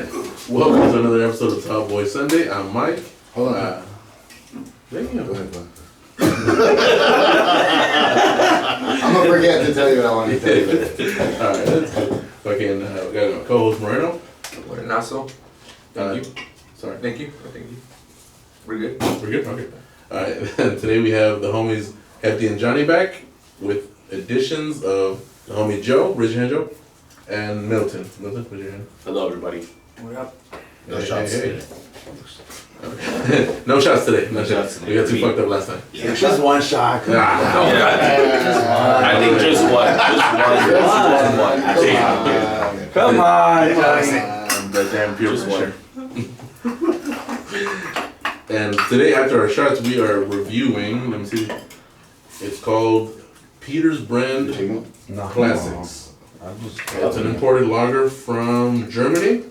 Welcome to another episode of Top Boy Sunday. I'm Mike. Hold on. Go ahead, bud. I'm gonna forget to tell you what I want to tell you. Alright, let's go. Fucking, we got my co-host Moreno. What an asshole. Thank you. Sorry. Thank you. We're good. We're good? Okay. Alright, today we have the homies Hefty and Johnny back with additions of the homie Joe, raise your hand, Joe, and Milton. Milton, raise your hand. Hello, everybody. What up? No shots today. No shots today. No shots. shots today. We got too fucked up last time. Yeah. Just one shot. Nah. I think just one. Come on. The damn pure Just one. And today, after our shots, we are reviewing. Let me see. It's called Peter's Brand Classics. It's an imported lager from Germany.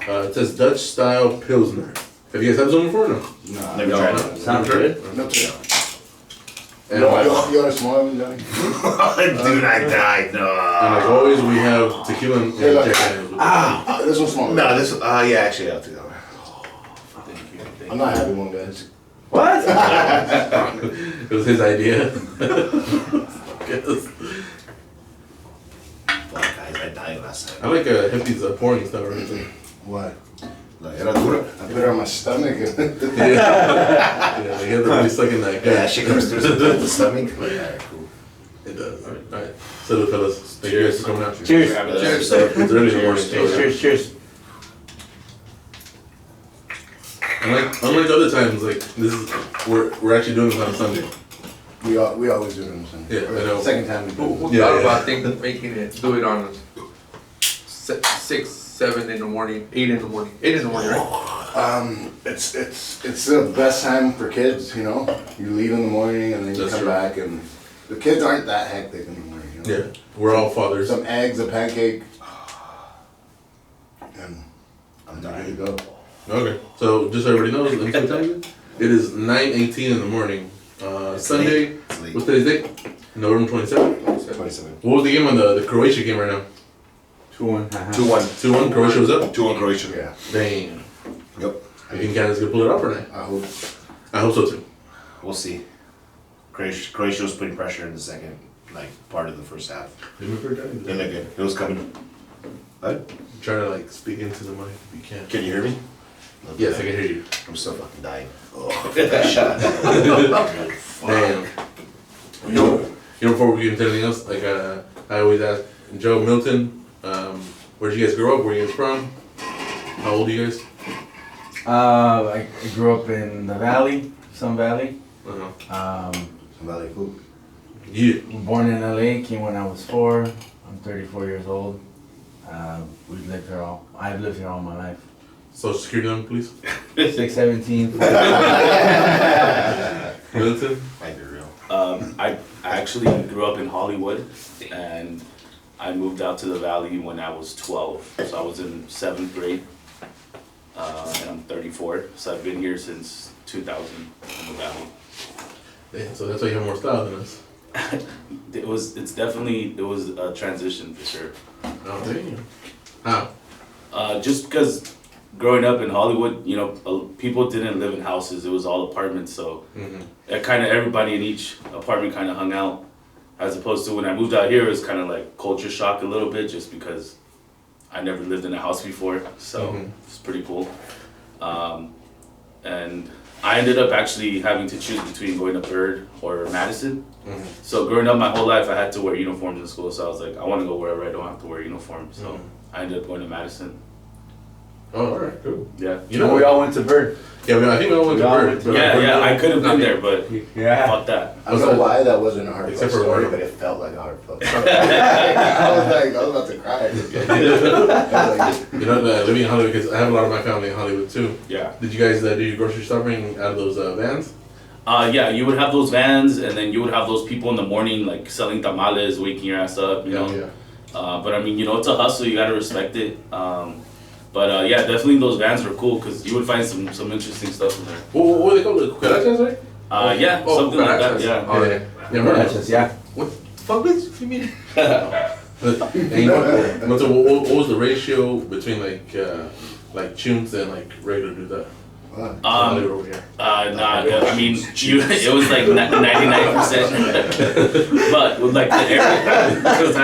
It says Dutch style Pilsner. Have you guys had this one before? No. Never tried it. Sounds good. No. And You want a small one, Johnny? Dude, I died. No. like always, we have tequila and Hey, look. Jack Daniels with This one's small. No, this. Yeah, actually, I'll take that one. I'm not having one, guys. it. It was his idea. Guess. Fuck, guys, I died last I night. like Hefty's pouring stuff or anything. What? Like, era dura. I put it on my stomach. Yeah, they get really stuck in that Yeah, gut. that shit comes through the stomach. Like, alright, cool. It does. Alright. Salute, fellas. Thank you guys for coming out. Cheers. Cheers. It's early in the morning. Cheers. Unlike other times, like this is we're actually doing this on a Sunday. We always do it on Sunday. Yeah, I know. Second time we do Who it. Yeah, thought yeah. about making it, do it on 6, 7 in the morning, 8 in the morning, right? It's the best time for kids, you know. You leave in the morning and then you That's come true. back, and the kids aren't that hectic in the morning. You know? Yeah, we're all fathers. Some eggs, a pancake, and I'm ready to go. Okay, so just so everybody knows, let me see what time it is. It is 9:18 in the morning. Sunday. It's late. What's today's date? November 27th. 27. What was the game on the Croatia game right now? 2-1. 2-1. 2-1. Croatia was up. 2-1 Croatia. Yeah, Dang. Yep. You think Canada's gonna pull it off or not? I hope. I hope so too. We'll see. Croatia was putting pressure in the second, part of the first half. They look good. It was coming. What? Try to like speak into the mic if you can. Can you hear me? Yes, I can hear you. I'm still fucking dying. Oh, that shot. Damn. You know, before we get into anything else, like I always ask Joe, Milton, where'd you guys grow up? Where you guys from? How old are you guys? I grew up in the valley, Sun Valley. Somebody food. Yeah. Born in LA, came when I was 4. I'm 34 years old. I've lived here all my life. Social security number, please. 617. Milton. Might be real. I actually grew up in Hollywood, and I moved out to the valley when I was 12. So I was in 7th grade, and I'm 34. So I've been here since 2000 in the valley. Damn, so that's why you have more style than us. It was a transition for sure. Oh, damn. How? Just because growing up in Hollywood, people didn't live in houses; it was all apartments. So kind of everybody in each apartment kind of hung out. As opposed to when I moved out here, it was kind of like culture shock a little bit, just because I never lived in a house before. So it's pretty cool. And I ended up actually having to choose between going to Bird or Madison. So growing up my whole life, I had to wear uniforms in school. So I was like, I want to go wherever I don't have to wear a uniform. So I ended up going to Madison. Oh, alright, cool. Yeah. You know, we all went to Bird. Yeah, I think we all went to Bird. Yeah, I could have been there, but Yeah. fuck that. I don't know why that wasn't a heartfelt Except for story, one. but it felt like a heartfelt story. I was about to cry. You know, living in Hollywood, because I have a lot of my family in Hollywood too. Yeah. Did you guys do your grocery shopping out of those vans? Yeah, you would have those vans, and then you would have those people in the morning, like selling tamales, waking your ass up, you know. Yeah. But I mean, it's a hustle. You gotta respect it. But yeah, definitely those vans were cool because you would find some interesting stuff in there. What were they called? The cucarachas, right? Yeah, something like that. cucarachas. Yeah. Oh, yeah. Yeah, remember? That's just, yeah. What the fuck, bitch? What you mean? So what was the ratio between like chunks and like regular dudes? Over here. I mean, it was like 99%. But with like the area, because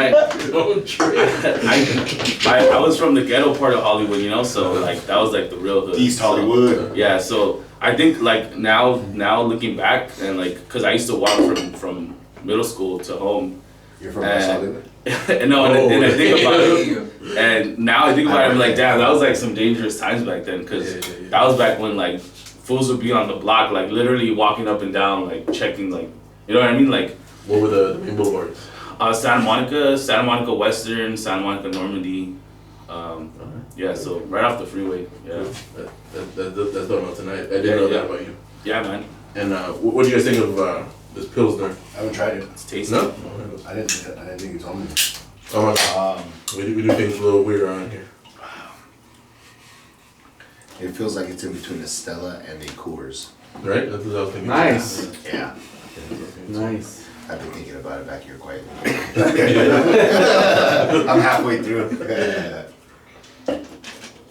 I was from the ghetto part of Hollywood, you know, so like that was like the real hood. East Hollywood. Yeah, so I think like now looking back and like, cause I used to walk from middle school to home. You're from West Hollywood? And I think about it, and now I think about it, I'm like, damn, that was like some dangerous times back then, cause that was back when like fools would be on the block, like literally walking up and down, like checking, like, you know what I mean, like. What were the main boulevards? Santa Monica Western, Santa Monica Normandy. Yeah, so right off the freeway. Yeah. That's done on tonight. I didn't know that about you. Yeah, man. And what do you guys think of this Pilsner? I haven't tried it. It's tasty. No? I didn't think you told me. We do things a little weird around here. It feels like it's in between a Stella and a Coors. Right? That's what I was thinking. Nice. Yeah. Nice. I've been thinking about it back here quite. I'm halfway through.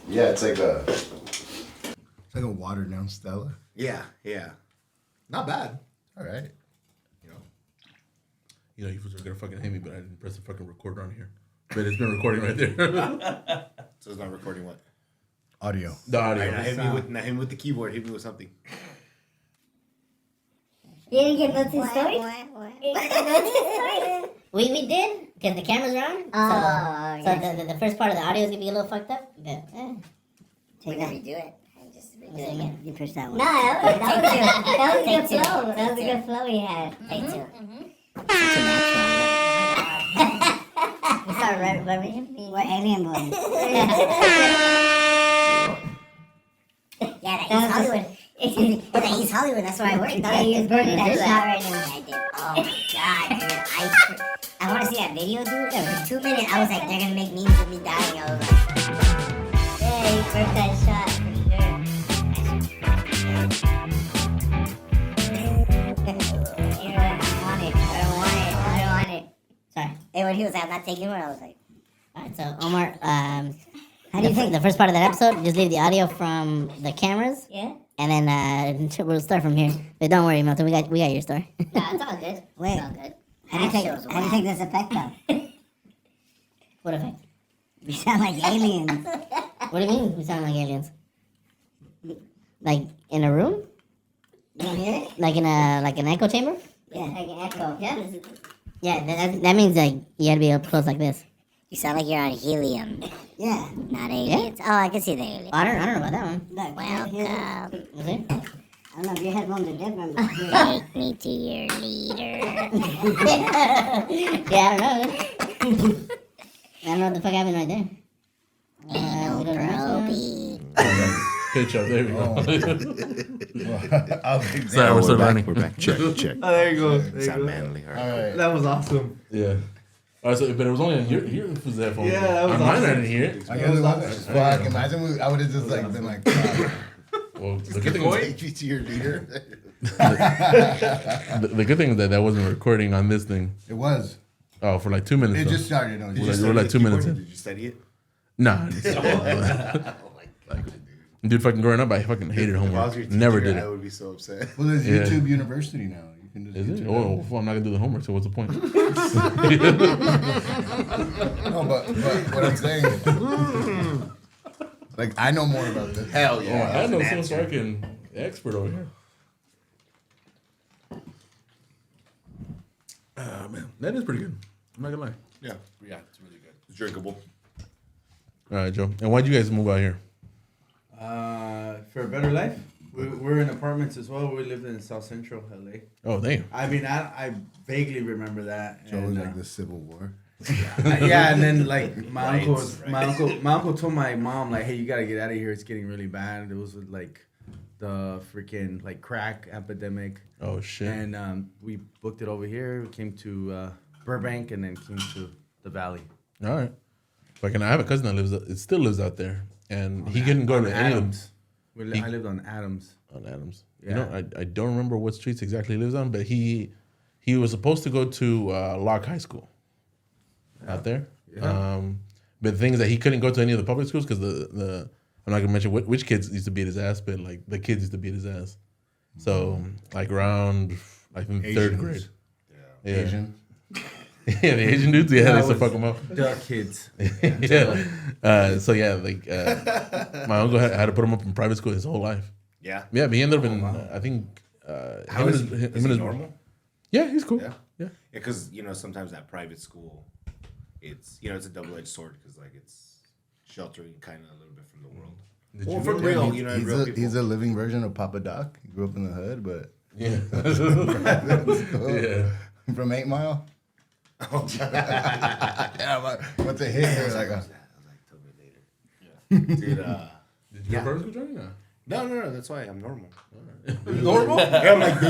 Yeah, it's like a watered down Stella. yeah. Not bad. All right. You know, you were gonna fucking hate me, but I didn't press the fucking recorder on here. But it's been recording right there. So it's not recording what? Audio. The audio. Alright, now hit me with the keyboard. Hit me with something. You didn't get nothing story? We did, because the camera's are on. So the first part of the audio is going to be a little fucked up. But, Take that. Redo it. And just redo it again. you push that one. No, that was a Take good two. flow. That was a good flow we had. Take two. We started right. We're alien boys. Yeah, that East Hollywood. Well, that East Hollywood, that's where I worked. Yeah, he was burning that that. shot right now. I did. Oh my god, dude. I want to see that video, dude. For 2 minutes, I was like, they're gonna make memes of me dying. I was like, Yeah, he burnt that shot for sure. You're like, I don't want it. I don't want it. Sorry. hey, when he was like, I'm not taking one, I was like, Alright, so Omar, how do you think the first part of that episode? Just leave the audio from the cameras. yeah? And then we'll start from here. But don't worry, Milton. We got your story. Nah, it's all good. Wait. It's all good. How do you think this affect though? What effect? We sound like aliens. What do you mean? We sound like aliens? Like in a room? You don't hear it? Like in an echo chamber? Yeah, like an echo. Yeah. Yeah. That means like you gotta be up close like this. You sound like you're on helium, Yeah. not aliens. Oh, I can see the aliens. I don't know about that one. Welcome. You see? I don't know if your headphones are different, but take me to your leader. Yeah, I don't know. I don't know what the fuck happened right there. No, we don't know. Proby. Pitch up. There we go. Sorry, Sorry, we're still running. We're back. Check. Oh, there you go. There It's you not go. manly. All All right. right. That was awesome. Yeah. All right, so, but it was only on your headphones. Yeah, that was on mine, awesome. I didn't hear it. I guess it was fuck. Imagine I would have just like been like, Well, the good thing is, take you to your leader. the good thing is that wasn't recording on this thing. It was. Oh, for like 2 minutes. It though. just started. No, We're like 2 minutes in. Did you study it? Nah. I didn't. Dude, fucking growing up, I fucking hated If I was homework. your Never teacher, did I it. would be so upset. Well, there's Yeah. YouTube University now. You can just Is it? YouTube Oh, well, I'm not gonna do the homework. So what's the point? No, but what I'm saying, like I know more about this. Hell Oh, yeah. I know some fucking expert over here. Ah, man, that is pretty good. I'm not gonna lie. Yeah, it's really good. It's drinkable. All right, Joe. And why'd you guys move out here? For a better life. We're in apartments as well. We lived in South Central LA. Oh, damn. I mean, I vaguely remember that. Joe was and, like the Civil War. yeah, and then like my Riots, uncle told my mom like, hey, you gotta get out of here. It's getting really bad. It was with like the freaking like crack epidemic, Oh, shit. and we booked it over here. We came to Burbank and then came to the Valley. All right. Fucking, I have a cousin that still lives out there, and he couldn't go to any of them. Adams. I lived on Adams. On Adams. Yeah. You know, I don't remember what streets exactly he lives on, but he was supposed to go to Locke High School out there, But the thing is that he couldn't go to any of the public schools because the I'm not gonna mention which kids used to beat his ass, but like the kids used to beat his ass. So like around like in third grade. Yeah. Asian. Yeah, the Asian dudes. Yeah, they used to fuck him up. Duck kids. Yeah. So yeah, like my uncle had to put him up in private school his whole life. Yeah. Yeah, but he ended up in I think. How is he normal? Yeah, he's cool. Yeah. Yeah. Because sometimes that private school, it's it's a double-edged sword because like it's sheltering kind of a little bit from the world. Well, for real, real people. He's a living version of Papa Doc. He grew up in the hood, but Yeah. Yeah. from 8 Mile. Yeah, but what's a hit here? Like, I was like, tell me later. Yeah. Dude, Did you go to private school, Johnny? no, that's why I'm normal. Normal? Yeah, I'm like,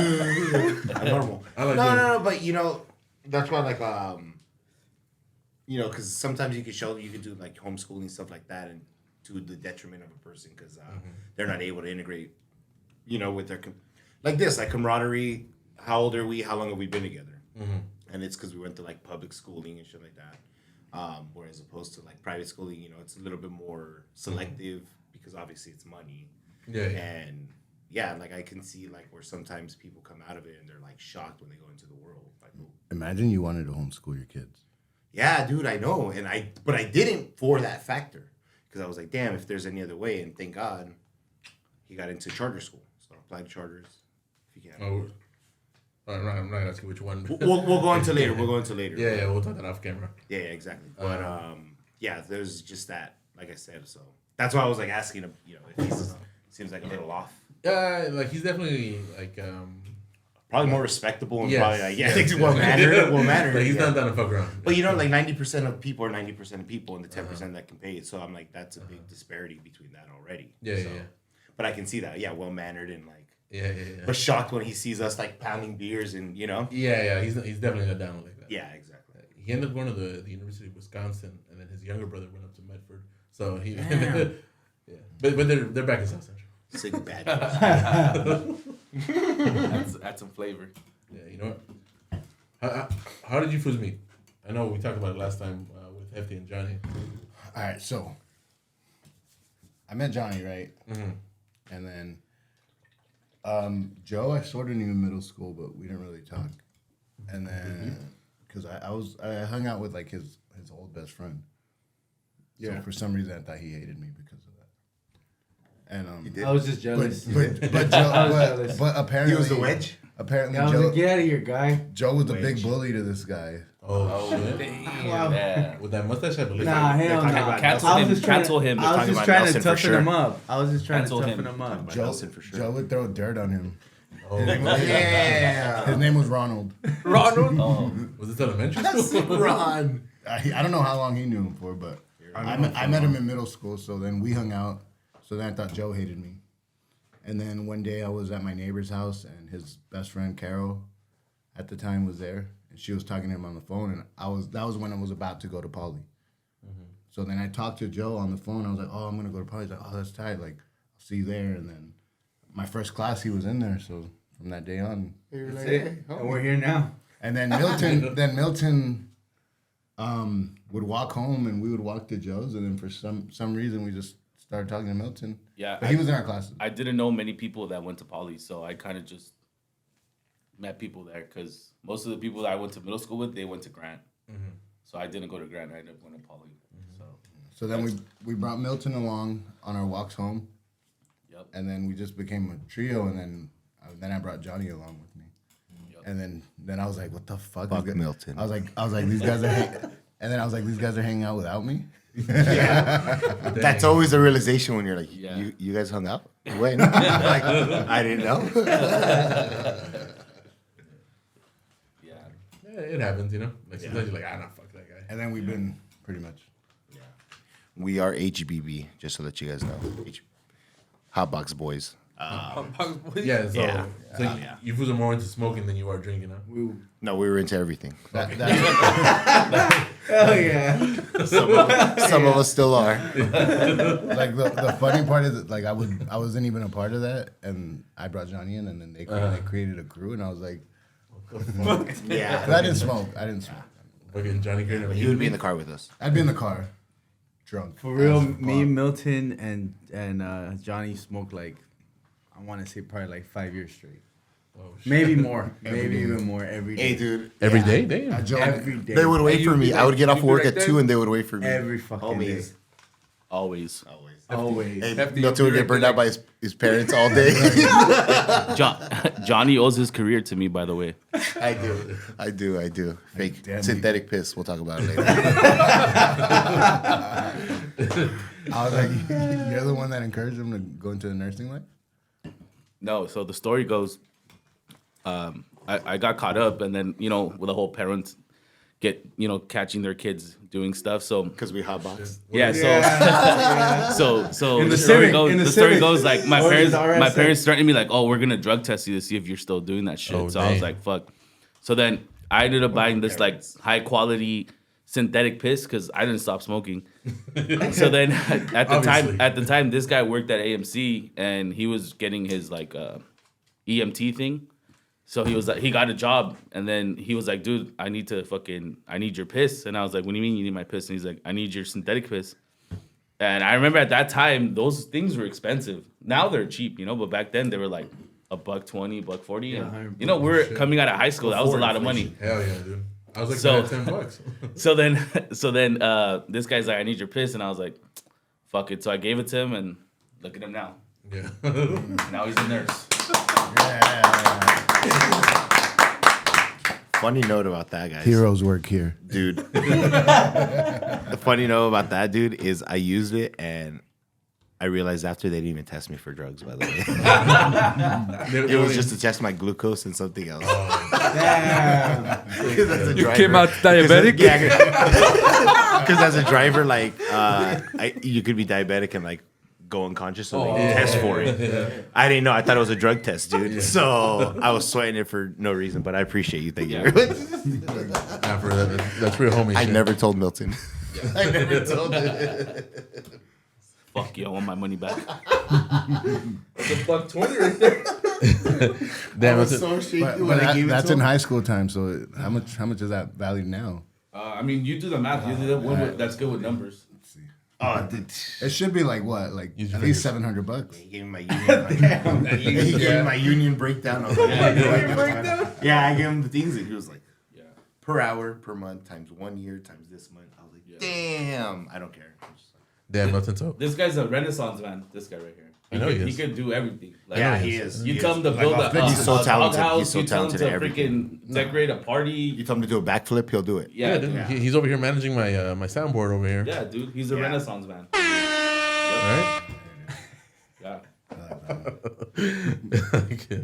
I'm normal. I like No, but that's why like because sometimes you could do like homeschooling stuff like that, and to the detriment of a person because they're not able to integrate, with their like camaraderie. How old are we? How long have we been together? Mm-hmm. And it's because we went to like public schooling and shit like that. Whereas opposed to like private schooling, it's a little bit more selective because obviously it's money. Yeah. And yeah, like I can see like where sometimes people come out of it and they're like shocked when they go into the world. Like, imagine you wanted to homeschool your kids. yeah, dude, I know, but I didn't for that factor because I was like, damn, if there's any other way, and thank God, he got into charter school, so I applied to charters. If you can. Oh, I'm not gonna ask you which one. We'll go into later. We'll go into later. Yeah, we'll talk that off camera. Yeah, exactly. But yeah, there's just that, like I said, so that's why I was like asking him, if he seems like a little off. Like he's definitely like Probably more respectable and yes, probably like yes. well mannered. Like he's not down to fuck around. But like 90% of people are 90% of people, and the 10% that can pay it. So I'm like, that's a big disparity between that already. Yeah, so, yeah. But I can see that, yeah, well mannered and like. Yeah. But shocked when he sees us like pounding beers and Yeah. He's definitely not down like that. Yeah, exactly. He ended up going to the University of Wisconsin, and then his younger brother went up to Medford. So he, yeah. But they're back in South Central. Sick bad. Add some flavor. Yeah, you know what? How did you fools meet? I know we talked about it last time with Hefty and Johnny. All right, so I met Johnny, right? Mm-hmm. And then Joe, I sort of knew in middle school, but we didn't really talk. And then because I hung out with like his old best friend. Yeah. So for some reason, I thought he hated me because of that. And I was just jealous. But apparently He was the wedge? Apparently I was Joe, like, get out of here, guy. Joe was the big bully to this guy. Oh shit! Wow. Yeah. With that mustache, I believe. Nah, hell no. Cancel him. I was just trying to toughen him up. I was just trying Cancel to toughen him. him up. Joe, Nelson for sure. Joe would throw dirt on him. Oh, Yeah. His name was Ronald. Ronald? Oh. was this elementary school? Ron. I don't know how long he knew him for, but I met him in middle school, so then we hung out. So then I thought Joe hated me. And then one day I was at my neighbor's house, and his best friend Carol at the time was there, and she was talking to him on the phone, and that was when I was about to go to Poly. Mm-hmm. So then I talked to Joe on the phone. I was like, "Oh, I'm gonna go to Poly." He's like, "Oh, that's tight. Like, I'll see you there." And then my first class, he was in there. So from that day on, That's it. And we're here now. and then Milton would walk home, and we would walk to Joe's, and then for some reason we just started talking to Milton. Yeah. But he was in our classes. I didn't know many people that went to Poly, so I kind of just met people there because most of the people that I went to middle school with, they went to Grant. Mm-hmm. So I didn't go to Grant. I ended up going to Poly. Mm-hmm. So then we brought Milton along on our walks home. Yep. And then we just became a trio, and then I brought Johnny along with me. Yep. And then I was like, what the fuck? Fuck Milton. I was like, these guys are and then I was like, these guys are hanging out without me? That's always the realization when you're like, Yeah. you guys hung out? When? Like, I didn't know. Yeah, it happens, you know. Like sometimes you're like, nah, fuck that guy. And then we've been pretty much. We are HBB, just so that you guys know. Hotbox Boys. Yeah, so, Yeah. so you fools are more into smoking than you are drinking, huh? No, we were into everything. That, Hell yeah. Some of us still are. like the funny part is that, like I wasn't even a part of that, and I brought Johnny in, and then they created a crew, and I was like, Yeah. I didn't smoke. Fucking Johnny Green. He would be in the car with us. I'd be in the car, drunk. For real, as me, fuck. Milton, and Johnny smoked like, I want to say probably like 5 years straight. Oh, shit. Maybe more. Every Maybe day. even more every day. Hey, dude. Every day? Damn. At Joe, Every day. They would wait Hey, for you'd me. be I would like- get off you'd be work like at that? 2 and they would wait for me. Every fucking day. Always. Always. Hey, Hefty, Milton would you'd be get burned like- out by his parents all day. Johnny owes his career to me, by the way. I do. Fake Damn, synthetic piss. We'll talk about it later. I was like, you're the one that encouraged him to go into the nursing life? No, so the story goes, I got caught up, and then with the whole parents get catching their kids doing stuff. So Because we hotbox. yeah, so In the the story Civic, goes. in the The story Civic. goes like my Or parents. the RS6. My parents threatened me like, "Oh, we're gonna drug test you to see if you're still doing that shit." Oh, so I was dang. like, "Fuck." So then I ended up buying this like high quality synthetic piss because I didn't stop smoking. So then Obviously. at the time, this guy worked at AMC and he was getting his like EMT thing. So he was like, he got a job, and then he was like, "Dude, I need your piss." And I was like, "What do you mean you need my piss?" And he's like, "I need your synthetic piss." And I remember at that time, those things were expensive. Now they're cheap, but back then they were like $1.20, $1.40. And, we're coming out of high school. That was a lot of money. Hell yeah, dude. I was like, So- $10. So then this guy's like, "I need your piss." And I was like, "Fuck it." So I gave it to him, and look at him now. Yeah. Now he's a nurse. Funny note about that, guys. Heroes work here. Dude. The funny note about that, dude, is I used it and I realized after they didn't even test me for drugs, by the way. It was just to test my glucose and something else. You came out diabetic? Yeah. Because as a driver, like, you could be diabetic and, like, go unconscious, so they test for it. I didn't know. I thought it was a drug test, dude. So I was sweating it for no reason, but I appreciate you. Thank you. Nah, for that, that's real homie I shit. never told Milton. I never told him. Fuck you, I want my money back. It's $1.20 right there. Damn, it's so shaky But when I gave it that's to in him. high school time, so how much is that valued now? I mean, you do the math. You do that one that's good with numbers. Oh, dude. It should be like what? Like Use at your least fingers. $700. He gave me my union. He gave me my union breakdown. I was like, yeah, I gave him the things, and he was like, per hour, per month, times 1 year, times this month. I was like, damn, I don't care. I was just like, Damn, nothing to. This guy's a Renaissance man. This guy right here. I know he he is. could do everything. Like, yeah, he is. You He tell is. him to build Like, a he's so talented. doghouse, He's so you tell him talented to at everything. freaking decorate a party. You tell him to do a backflip, he'll do it. Yeah, Dude, dude. he's over here managing my my soundboard over here. Yeah, dude. He's a Renaissance man. All right. Yeah. Okay.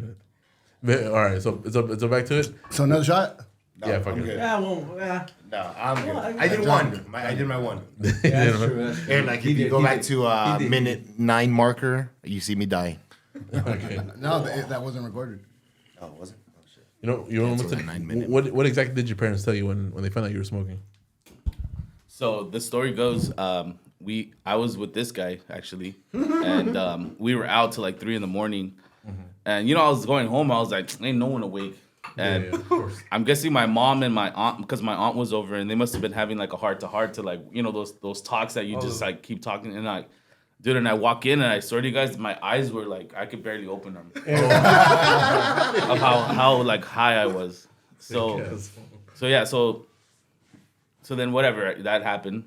But, all right. So back to it. So another shot? Yeah, fuck it. Yeah, well, yeah. No, I'm good. Well, I did one. I did my one. That's true. That's true. And like, He if you did, go he back did. to He did. minute 9 marker, you see me die. Okay. No, that wasn't recorded. Oh, was it? Oh, shit. You know Cancel that 9 minute. what exactly did your parents tell you when they found out you were smoking? So the story goes, I was with this guy actually, and we were out till like 3 a.m. And I was going home. I was like, ain't no one awake. And of course. I'm guessing my mom and my aunt, because my aunt was over, and they must have been having like a heart to heart to like those talks that you just like keep talking. And like, dude, and I walk in and I swear to you guys, my eyes were like I could barely open them of how like high I was. So then whatever that happened,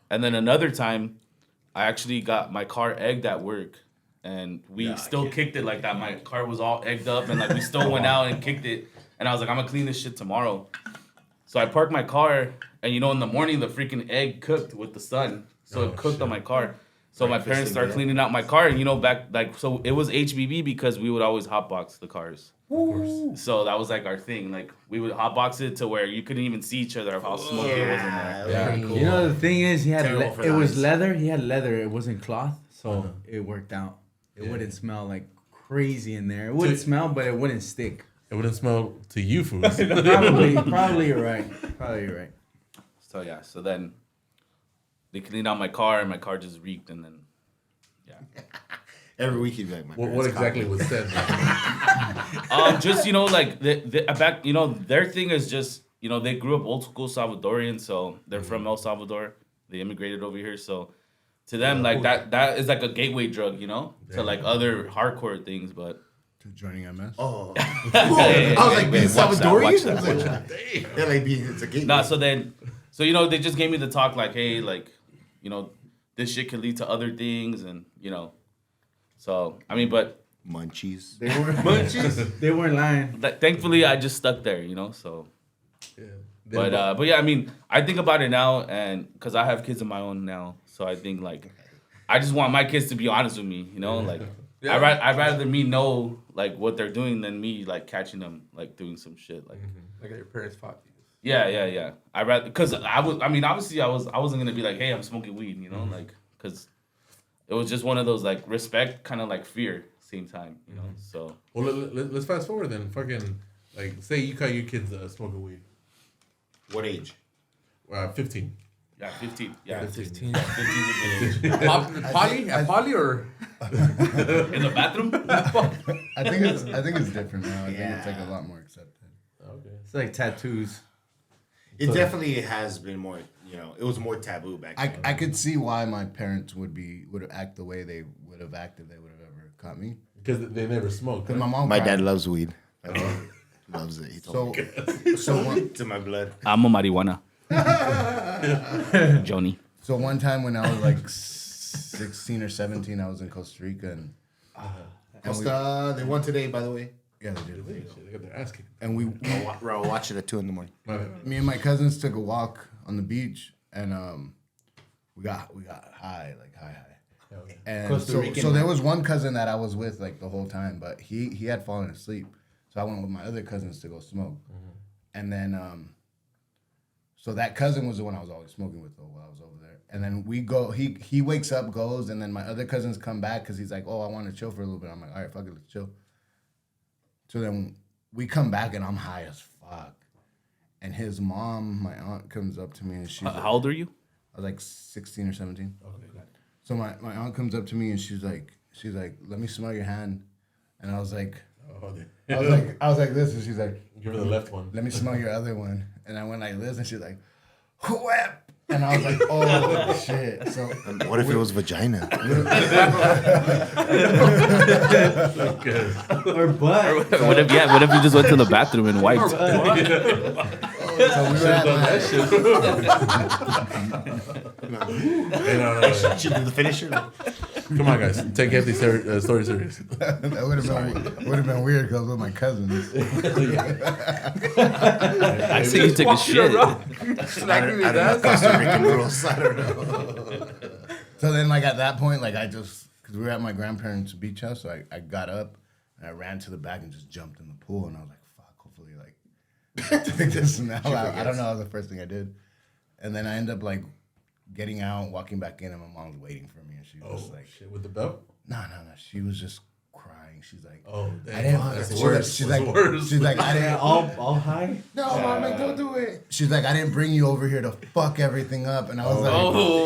and then another time, I actually got my car egged at work. And we still kicked it like that. My car was all egged up, and like we still went out and kicked it. And I was like, I'm gonna clean this shit tomorrow. So I parked my car, and in the morning the freaking egg cooked with the sun, so it cooked on my car. So my parents started cleaning out my car, and back like so it was HBB because we would always hotbox the cars. Of course. So that was like our thing. Like we would hotbox it to where you couldn't even see each other of how smoky it was in there. Yeah, cool. You know the thing is, he had Terrible for it the was eyes. leather. He had leather. It wasn't cloth, so it worked out. It wouldn't smell like crazy in there. It wouldn't smell, but it wouldn't stick. It wouldn't smell to you, foods. Probably you're right. Probably you're right. So yeah. So then they cleaned out my car, and my car just reeked, and then Every week he'd be like, my what parents exactly caught me. was said? just like the back. Their thing is just you know, they grew up old school Salvadorian, so they're from El Salvador. They immigrated over here, so to them, like that is like a gateway drug, you know, to like other hardcore things. But To joining MS. Oh, I I was like, being Salvadorian? Watch I was like, they're like, it's a game. Nah, so you know, they just gave me the talk like, hey, like, you know, this shit can lead to other things, and you know, so I mean, but Munchies. They weren't lying. thankfully, I just stuck there, you know, so. Yeah. But yeah, I mean, I think about it now, and because I have kids of my own now, so I think like, I just want my kids to be honest with me, you know, like, Yeah. I'd rather me know like what they're doing than me like catching them like doing some shit like. Like your parents fought you. Yeah. I rather because obviously I wasn't gonna be like, hey, I'm smoking weed, you know, like because it was just one of those like respect, kind of like fear, same time, you know. So Well, let's fast forward then. Fucking like, say you caught your kids smoking weed. What age? 15. yeah, 15, yeah, 15. 15 Poly? At Poly or? in the bathroom. I think it's different now. I think it's like a lot more accepted. Okay. It's like tattoos. It definitely has been more, you know, it was more taboo back then. I could see why my parents would act the way they would have acted. They would have ever caught me. Because they never smoked. Because Right? my mom. My cried. dad loves weed. Loves it. He told me. So To my blood. I'm a marijuana. Johnny. So one time when I was like 16 or 17, I was in Costa Rica and Costa, they won today, by the way. yeah, they did. They got their ass kicked. And We'll watch it at 2 in the morning. me and my cousins took a walk on the beach and we got high, like high. And Costa so Rican. there was one cousin that I was with like the whole time, but he had fallen asleep. So I went with my other cousins to go smoke. And then so that cousin was the one I was always smoking with though while I was over there. And then we go, he wakes up, goes, and then my other cousins come back because he's like, oh, I want to chill for a little bit. I'm like, all right, fuck it, let's chill. So then we come back and I'm high as fuck. And his mom, my aunt, comes up to me and she's How old are you? I was like 16 or 17. Okay. So my aunt comes up to me and she's like, let me smell your hand. And I was like, I was like this, and she's like, Give her the left one. let me smell your other one. And I went like this, and she's like, whap. And I was like, oh shit. So What if it was vagina? Or butt. What if you just went to the bathroom and wiped? So we were at my, She did the finisher. Come on, guys. Take Hefty story serious. that would have been weird because I was with my cousins. I see you took a shit. Smacking me I don't know that? Costa Rican rules. I don't know. So then, like at that point, like because we were at my grandparents' beach house, so I got up and I ran to the back and just jumped in the pool, and I was like, "Fuck!" Hopefully, like take this smell out. I don't know. That was the first thing I did, and then I ended up like getting out, walking back in, and my mom was waiting for me, and she was just like, Shit, with the belt? "No." She was just crying. She's like, Oh, I didn't. that's worse. She's That's like, worse. she's like, I didn't. All high. No, mom, like, don't do it. She's like, I didn't bring you over here to fuck everything up, and I was like, Oh,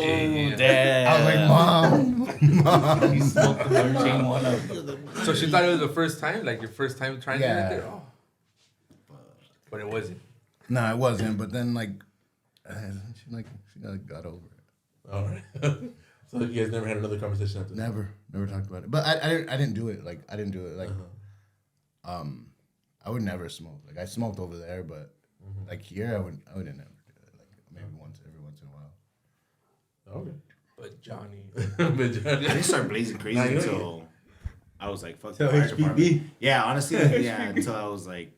damn. I was like, mom. He smoked the 13 one up. So she thought it was the first time? Like your first time trying to Yeah. get it there? Oh. But it wasn't. No, it wasn't. But then like, she got over it. All right. So you guys never had another conversation after that? Never talked about it. But I didn't do it. Like I didn't do it. Like, I would never smoke. Like I smoked over there, but like here, I would never do it. Like maybe every once in a while. Okay. But Johnny. I didn't start blazing crazy Nah, you know until I was like, fuck Till the fire HPV? department. Yeah, honestly, yeah, until I was like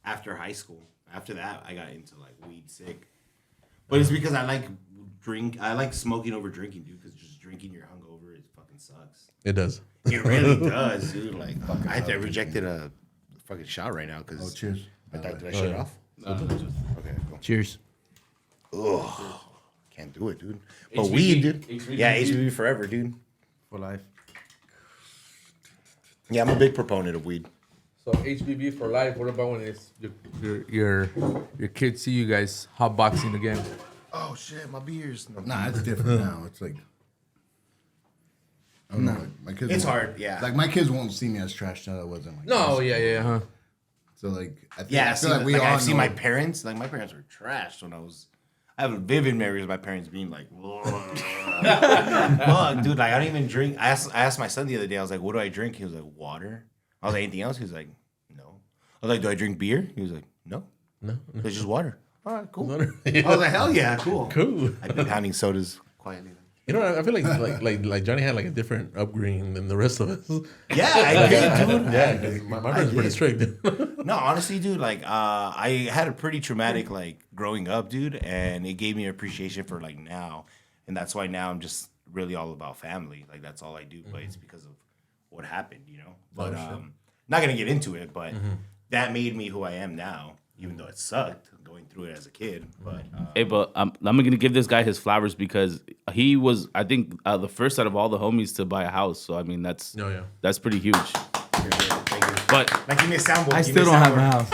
after high school. After that, I got into like weed sick. But it's because I like smoking over drinking, dude. Because just drinking, you're hungover. It fucking sucks. It does. It really does, dude. Like I rejected a fucking shot right now because. Oh, cheers. Did I shut it off? Okay, cool. Cheers. Ugh, can't do it, dude. But HBV. weed, dude. HBV. Yeah, HBV forever, dude. For life. Yeah, I'm a big proponent of weed. So HBB for life. What about when it's your kids see you guys hotboxing again? Oh shit, my beers. Nah, it's different now. It's like, I don't know. Like, my kids It's won't- hard, yeah. Like my kids won't see me as trash. That I wasn't like. No, yeah, huh? So like, I See, feel like we all I've seen know- my parents. Like my parents were trashed when I was. I have vivid memories of my parents being like, fuck, dude. Like I don't even drink. I asked my son the other day. I was like, what do I drink? He was like, water. I was like, anything else? He was like, no. I was like, do I drink beer? He was like, no. It's just water. All right, cool. I was like, hell yeah, cool. Cool. I've been pounding sodas quietly. You know, I feel like Johnny had like a different upbringing than the rest of us. Yeah, I did, dude. Yeah, 'cause my parents are pretty strict. No, honestly, dude, like I had a pretty traumatic like growing up, dude, and it gave me appreciation for like now, and that's why now I'm just really all about family. Like that's all I do, but it's because of what happened, you know. But not gonna get into it, but that made me who I am now, even though it sucked going through it as a kid. But Hey, but I'm gonna give this guy his flowers because he was, I think, the first out of all the homies to buy a house. So I mean, that's pretty huge. But like, give me a soundboard. I still don't have a house.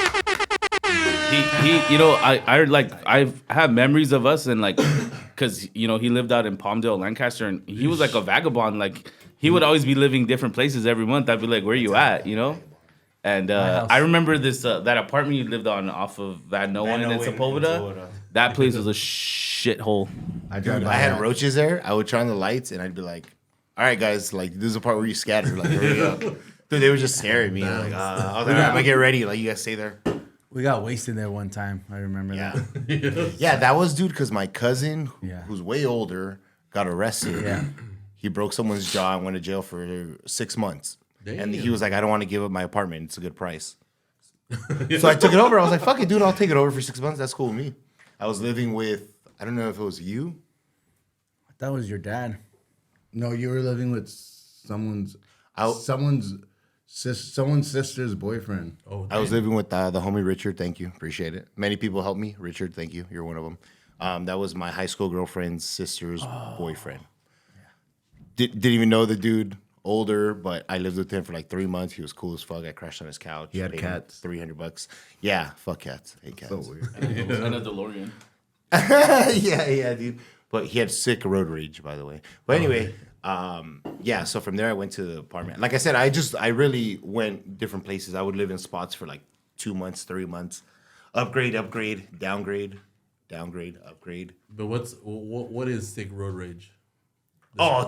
he, you know, I have memories of us and like, cause you know he lived out in Palmdale, Lancaster, and he was like a vagabond. Like he would always be living different places every month. I'd be like, where you at? You know. And I remember this that apartment you lived on off of Van Noen in Sepulveda. That place was a shithole. Dude, I had roaches there. I would turn on the lights and I'd be like, "All right, guys, like this is the part where you scatter. Like, hurry up." Dude, they would just stare at me. Like, I was like, "All right, I'm gonna get ready. Like, you guys stay there." We got wasted there one time. I remember that. Yeah, that was dude because my cousin, Yeah. who's way older, got arrested. Yeah. He broke someone's jaw and went to jail for 6 months. And he was like, I don't want to give up my apartment. It's a good price. So I took it over. I was like, fuck it, dude. I'll take it over for 6 months. That's cool with me. I was living with, I don't know if it was you. That was your dad. No, you were living with someone's sister's boyfriend. Oh, I was living with the homie Richard. Thank you. Appreciate it. Many people helped me. Richard, thank you. You're one of them. That was my high school girlfriend's sister's boyfriend. Didn't even know the dude. Older, but I lived with him for like 3 months. He was cool as fuck. I crashed on his couch. He had paid him cats. $300. Yeah, fuck cats. Hate cats. So weird. And a DeLorean. yeah, dude. But he had sick road rage, by the way. But anyway, yeah. So from there, I went to the apartment. Like I said, I really went different places. I would live in spots for like 2 months, 3 months. Upgrade, downgrade, upgrade. But what is sick road rage?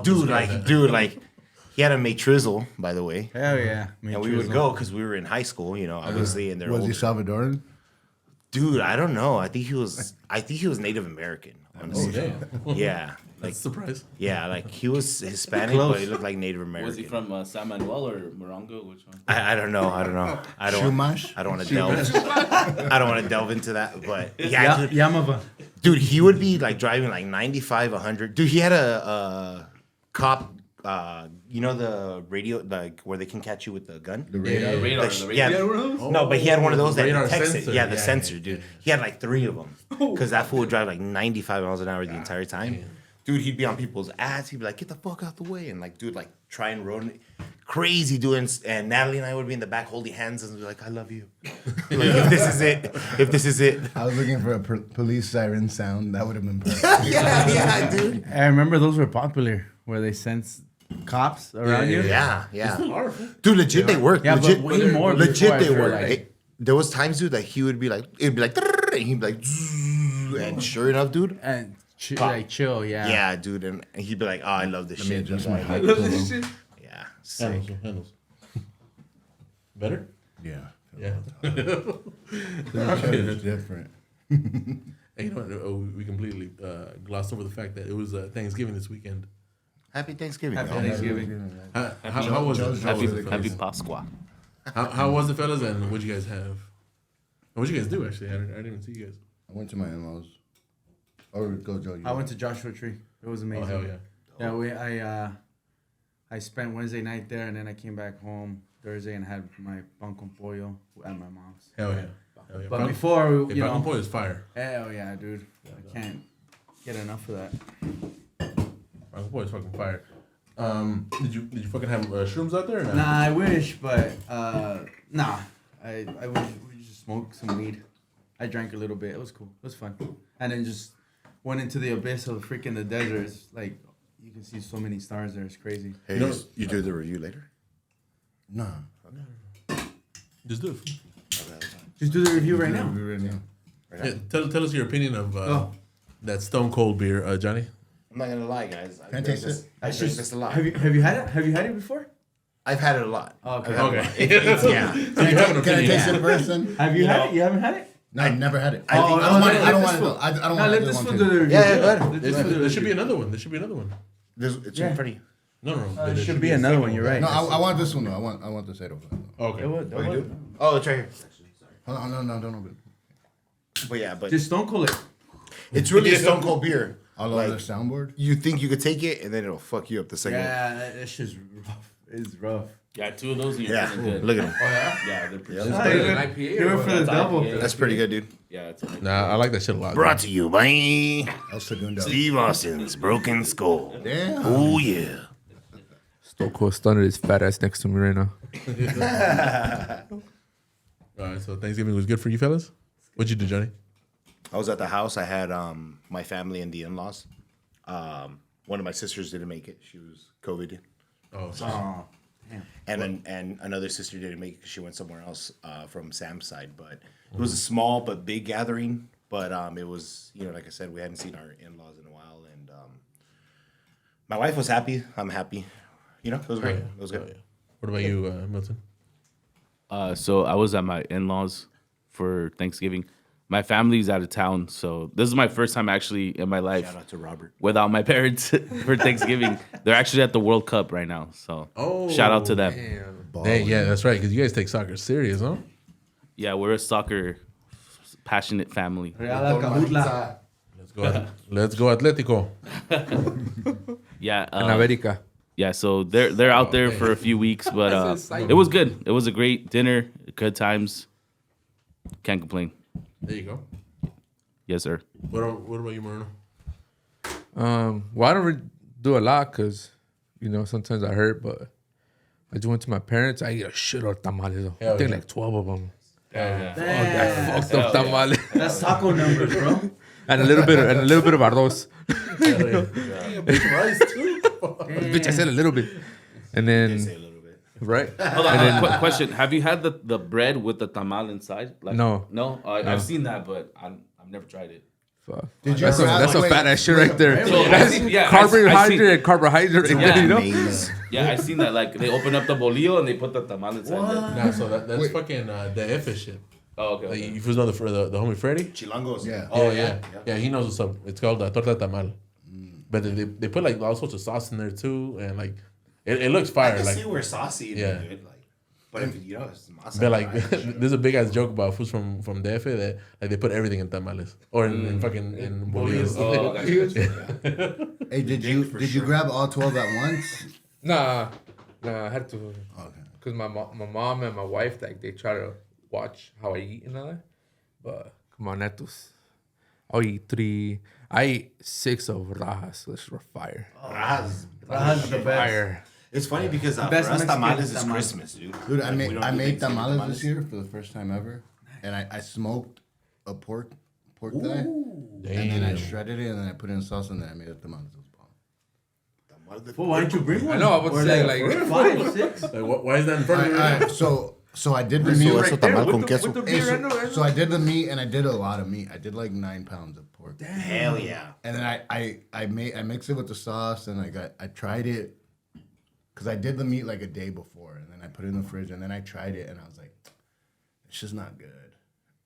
Dude, like. He had a matrizzle, by the way. Hell yeah. And we would go because we were in high school, you know, obviously, and they're Was older. he Salvadoran? Dude, I don't know. I think he was Native American, honestly. Yeah. Like, Surprise. yeah, like he was Hispanic, but he looked like Native American. Was he from San Manuel or Morongo? Which one? I don't know. I don't Chumash? want to delve. I don't want to delve into that, but yeah, dude, Yamava. dude, he would be like driving like 95, 100. Dude, he had a cop. You know the radio, like where they can catch you with the gun. The radar. Radar. Like, The yeah. radar. No, but he had one of those that radar detects it. sensor. Yeah, the Yeah, sensor, dude. He had like 3 of them because that fool would drive like 95 miles an hour the entire time. Dude, he'd be on people's ass. He'd be like, "Get the fuck out the way!" And like, dude, like try and run, crazy doing. And Natalie and I would be in the back holding hands and be like, "I love you." Like, if this is it. I was looking for a police siren sound. That would have been perfect. yeah, dude. I remember those were popular where they sense cops around you. Yeah. Dude, legit, they worked. Yeah, legit, but way more legit, before I they feel worked. like- There was times, dude, that he would be like, it'd be like, and he'd be like, and sure enough, dude. And chill, yeah. Yeah, dude, and he'd be like, "Oh, I love this Let me shit." adjust my I height. love this shit. Yeah, sick. Handles. Better? Yeah. Yeah. It's different. Hey, you know what? We completely glossed over the fact that it was Thanksgiving this weekend. Happy Thanksgiving. Happy y'all. Thanksgiving. How was it? Happy Pasqua. How was it, fellas? And what'd you guys have? What'd you guys do, actually? I didn't even see you guys. I went to my in-laws. Or go, Joe. I went to Joshua Tree. It was amazing. Oh, hell yeah. Yeah, I spent Wednesday night there, and then I came back home Thursday and had my pan con pollo at my mom's. Hell yeah. Hell yeah. But before, Hey, you Pan con know, pollo is fire. hell yeah, dude. I can't get enough of that. Pan con pollo is fucking fire. Did you fucking have shrooms out there or not? Nah, I wish, but nah. I wish we just smoked some weed. I drank a little bit. It was cool. It was fun. And then just went into the abyss of freaking the desert. It's like you can see so many stars there. It's crazy. Hey, you do the review later. No. Just do it. Just do the review right now. Yeah, tell us your opinion of that Stone Cold beer, Johnny. I'm not gonna lie, guys. Can I taste it? I drink this a lot. Have you had it? Have you had it before? I've had it a lot. Okay. Yeah. So you have an Can I opinion. taste it first then? Have you had it? You haven't had it? No, I've never had it. I think- I don't want let to this know. fool- I don't No, want let to this do fool it. do the review. Yeah, go ahead. Let this fool do the There should be review. another one. There should be another one. It's Yeah. in front of you. No. There there should be a another second one. You're right. No, I want this one though. I want the Sado one. Okay. Oh, it's right here. Hold on, no, don't open it. But yeah, but Just Stone Cold it. it's really a Stone Cold beer. All over the soundboard. You think you could take it, and then it'll fuck you up the second. Yeah, that shit's rough. It's rough. Yeah, 2 of those. And you're Yeah. feeling good. Look at him. Yeah, they're pretty. Yeah. Good. An IPA Give or it what? for the That's double. IPA. That's pretty good, dude. Yeah, it's an Nah, I like that shit a lot. Brought to you by El Segundo. Steve Austin's Broken Skull. Damn. Oh yeah. Stone Cold Stunner is fat ass next to me right now. All right, so Thanksgiving was good for you fellas? What'd you do, Johnny? I was at the house. I had my family and the in-laws. One of my sisters didn't make it. She was COVID. Oh, Oh, And another sister didn't make it because she went somewhere else from Sam's side. But it was a small but big gathering. But it was, like I said, we hadn't seen our in-laws in a while. And my wife was happy. I'm happy. It was great. It was good. What about you, Milton? So I was at my in-laws for Thanksgiving. My family's out of town, so this is my first time actually in my life Shout out to Robert. without my parents for Thanksgiving. They're actually at the World Cup right now, so shout out to them. Hey, yeah, that's right, because you guys take soccer serious, huh? Yeah, we're a soccer passionate family. Real Acapulco. Let's go Atletico. Yeah, America. yeah. So they're out there for a few weeks, but it was good. It was a great dinner, good times. Can't complain. There you go. Yes, sir. What about you, Moreno? Well, I don't really do a lot because, sometimes I hurt, but I just went to my parents. I eat a shit of tamales. Though. I think like 12 of them. Damn. Fucked up tamales. That's taco numbers, bro. and a little bit of arroz. Rice, too. Bitch, I said a little bit. And then, Say a little bit. right? Hold on. Quick question: have you had the bread with the tamal inside? Like, No. No. I've seen that, but I've never tried it. Fuck. Did you That's ever some fat ass shit right there. So, That's yeah, carbohydrate and carbohydrate. Yeah. Maze. Yeah, I seen that. Like they open up the bolillo and they put the tamal inside. There. Nah, so that's fucking the F shit. Oh, okay. Like, okay. you first know the homie Freddy? Chilangos. Yeah. Oh, yeah, he knows what's up. It's called torta tamal. But they put like all sorts of sauce in there too, and like it looks I fire. can Like, see where saucy is Yeah. good. But if it's masa. but like right? there's a big ass joke about foods from DF that like they put everything in tamales or in fucking in bolillos. Oh, gotcha. Hey, did you grab all 12 at once? Nah, I had to, Okay. cause my mom and my wife they try to watch how I eat and all that. But come on, netos, I'll eat 3. I ate 6 of rajas, which were fire. Rajas. That's the best. Fire. It's funny because for Best us, Mexican tamales is tamales. Christmas, dude. Dude, Like, we don't I do made Thanksgiving tamales this year for the first time ever, and I smoked a pork thigh, and then I shredded it, and then I put it in sauce, and then I made a tamales. It was bomb. Well, why didn't you bring one? I know, I would Or say, like 5, 6. Like, why is that in front of you? All right, so I did the meat. Eso tamal con queso. Hey, so I did the meat, and I did a lot of meat. I did like 9 pounds of pork. Hell yeah. And then I mixed it with the sauce, and I tried it, because I did the meat like a day before, and then I put it in the fridge, and then I tried it, and I was like, it's just not good.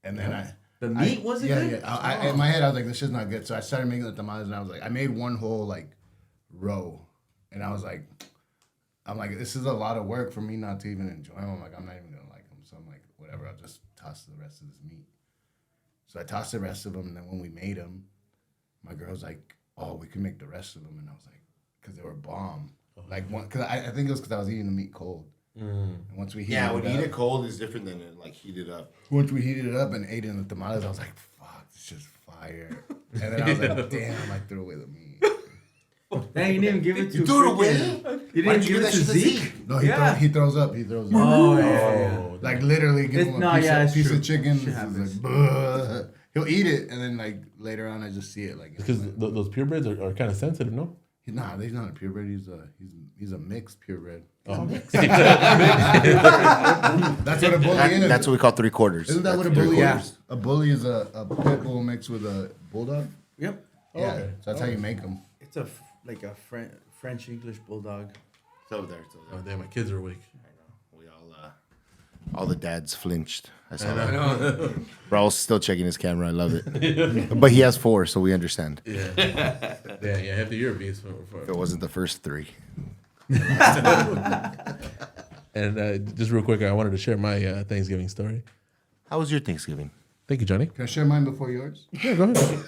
And then The meat wasn't good? Yeah. I in my head, I was like, this is not good. So I started making the tamales, and I was like, I made one whole like row, and I was like, I'm like, this is a lot of work for me not to even enjoy them. I'm like, I'm not even gonna like them. So I'm like, whatever, I'll just toss the rest of this meat. So I tossed the rest of them, and then when we made them, my girl's like, oh, we can make the rest of them, and I was like, because they were bomb. Like, because I think it was because I was eating the meat cold. And once we heated When it you up, eat it cold is different than it like heated up. once we heated it up and ate it in the tamales, I was like, fuck, this is fire. And then I was like, damn, I threw away the meat. Dang, you didn't even give it to. You threw it away? You Why'd didn't you give give it that to shit to Zeke. Zeke? No, Yeah. he throws up. He throws up. Oh yeah. Like literally give him a piece, it's piece true. of chicken. Shit He's happens. like, he'll eat it, and then like later on, I just see it like Because those purebreds are kind of sensitive, no? Nah, he's not a purebred. He's a mixed purebred. Oh. That's what a bully is. That's what we call 3/4. Isn't that what a bully is? A bully is a pit bull mixed with a bulldog. Yep. Yeah, so that's how you make them. It's like a French English bulldog. It's over there. Oh, damn, my kids are awake. We all the dads flinched. I saw that. Raul's still checking his camera. I love it. But he has 4, so we understand. Yeah. Yeah, Hefty, you're a beast. If it wasn't the first 3. And just real quick, I wanted to share my Thanksgiving story. How was your Thanksgiving? Thank you, Johnny. Can I share mine before yours? Yeah, go ahead.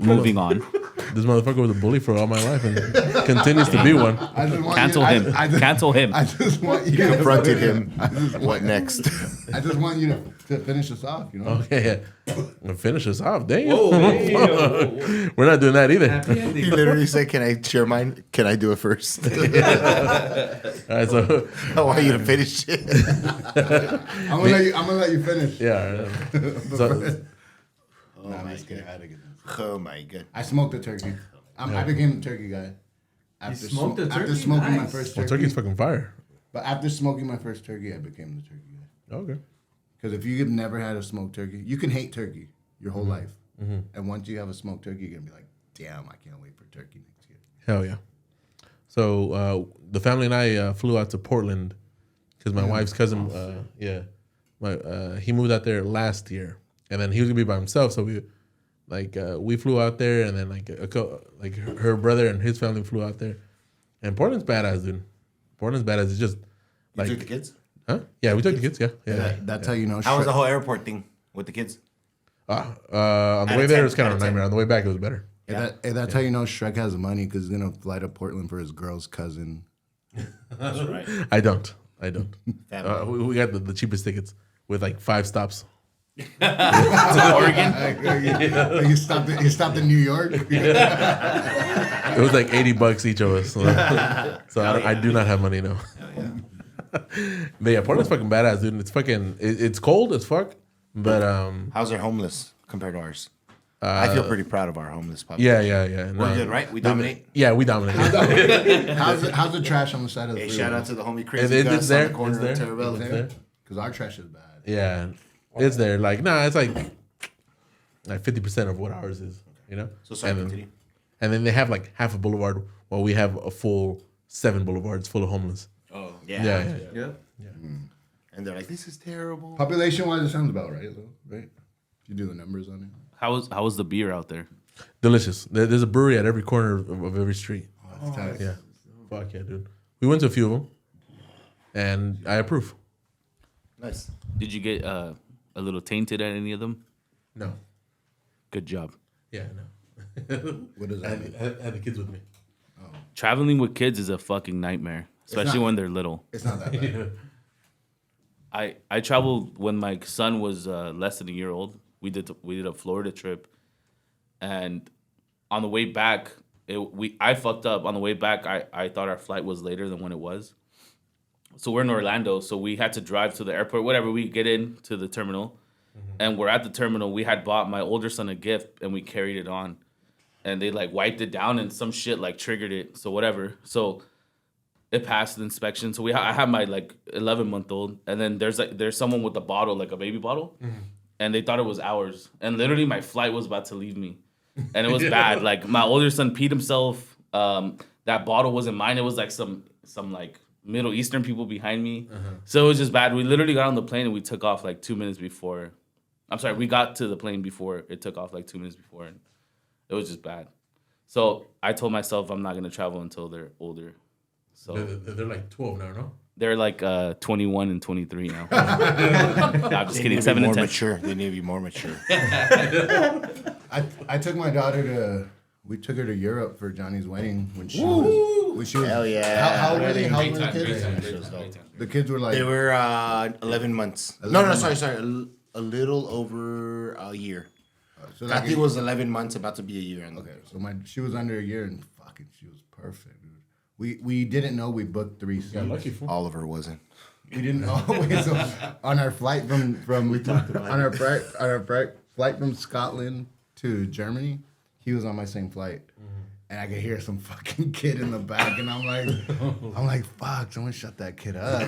Moving on. This motherfucker was a bully for all my life and continues to be one. I just want Cancel him. Cancel him. I just want you to Confronted him. What next? I just want you to finish us off. You know. Okay, finish us off. Damn. We're not doing that either. He literally said, "Can I share mine? Can I do it first?" All right, so I want you to finish it. I'm gonna let you finish. yeah. So, Oh my god. I smoked a turkey. I became a turkey guy. After smoked a turkey? After smoking my Nice. first well, turkey. turkey's fucking fire. But after smoking my first turkey, I became the turkey guy. Okay. Because if you've never had a smoked turkey, you can hate turkey your whole life. And once you have a smoked turkey, you're going to be like, damn, I can't wait for turkey next year. Hell yeah. So the family and I flew out to Portland because my wife's cousin, he moved out there last year, and then he was gonna be by himself. So we flew out there, and then her brother and his family flew out there, and Portland's badass, dude. Portland's badass. It's just You took the kids? huh? Yeah, we took the kids. Yeah. That's how you know. How was the whole airport thing with the kids? On the way there, it was kind of a nightmare. On the way back, it was better. That's how you know Shrek has money because he's going to fly to Portland for his girl's cousin. That's right. I don't. Family. We got the cheapest tickets with like 5 stops. Oregon. You stopped in New York. It was like $80 each of us. So I do not have money now. But yeah, Portland's fucking badass, dude. It's fucking it's cold as fuck. But How's our homeless compared to ours? I feel pretty proud of our homeless population. yeah. We're good, right? We dominate. Yeah, we dominate. How's the trash on the side of the Hey, freeway? shout out to the homie It's Crazy Gus there. on the corner It's of there. Terabella. It's there. Because our trash is bad. Yeah, it's there. Like it's like 50% of what ours is. You know. So sorry, continue. And then they have like half a boulevard, while we have a full 7 boulevards full of homeless. Oh, Yeah. And they're like, this is terrible. Population-wise, it sounds about right, though, right? If you do the numbers on it. How was the beer out there? Delicious. There's a brewery at every corner of every street. That's tight. Yeah. Fuck yeah, dude. We went to a few of them, and I approve. Nice. Did you get a little tainted at any of them? No. Good job. Yeah, no. What does I that mean? had the kids with me. Traveling with kids is a fucking nightmare, especially not. when they're little. It's not that bad. I traveled when my son was less than a year old. We did a Florida trip, and on the way back, I fucked up. On the way back, I thought our flight was later than when it was. So we're in Orlando, so we had to drive to the airport. Whatever, we get in to the terminal, and we're at the terminal. We had bought my older son a gift, and we carried it on, and they like wiped it down, and some shit like triggered it. So whatever. So it passed the inspection. So I have my like 11-month-old, and then there's someone with a bottle, like a baby bottle, and they thought it was ours. And literally my flight was about to leave me, and it was bad. Like my older son peed himself. That bottle wasn't mine. It was like some like Middle Eastern people behind me. So it was just bad. We literally got on the plane and we took off like 2 minutes before. I'm sorry, we got to the plane before it took off like 2 minutes before, and it was just bad. So I told myself I'm not gonna travel until they're older. So They're like 12 now, no? they're like 21 and 23 now. No, I'm just kidding. 7 and 10. Mature. They need to be more mature. I took my daughter we took her to Europe for Johnny's wedding when she was Hell yeah. How old were they? How old were the kids? The kids were like They were 11 months. No, sorry. A little over a year. so Kathy was 11 months, about to be a year. Okay, so she was under a year and fucking she was perfect, dude. We didn't know we booked 3 seats. Lucky fool. Oliver wasn't. We didn't know. So on our flight from we talked about on our flight from Scotland to Germany, he was on my same flight. And I could hear some fucking kid in the back, and I'm like, fuck, someone shut that kid up.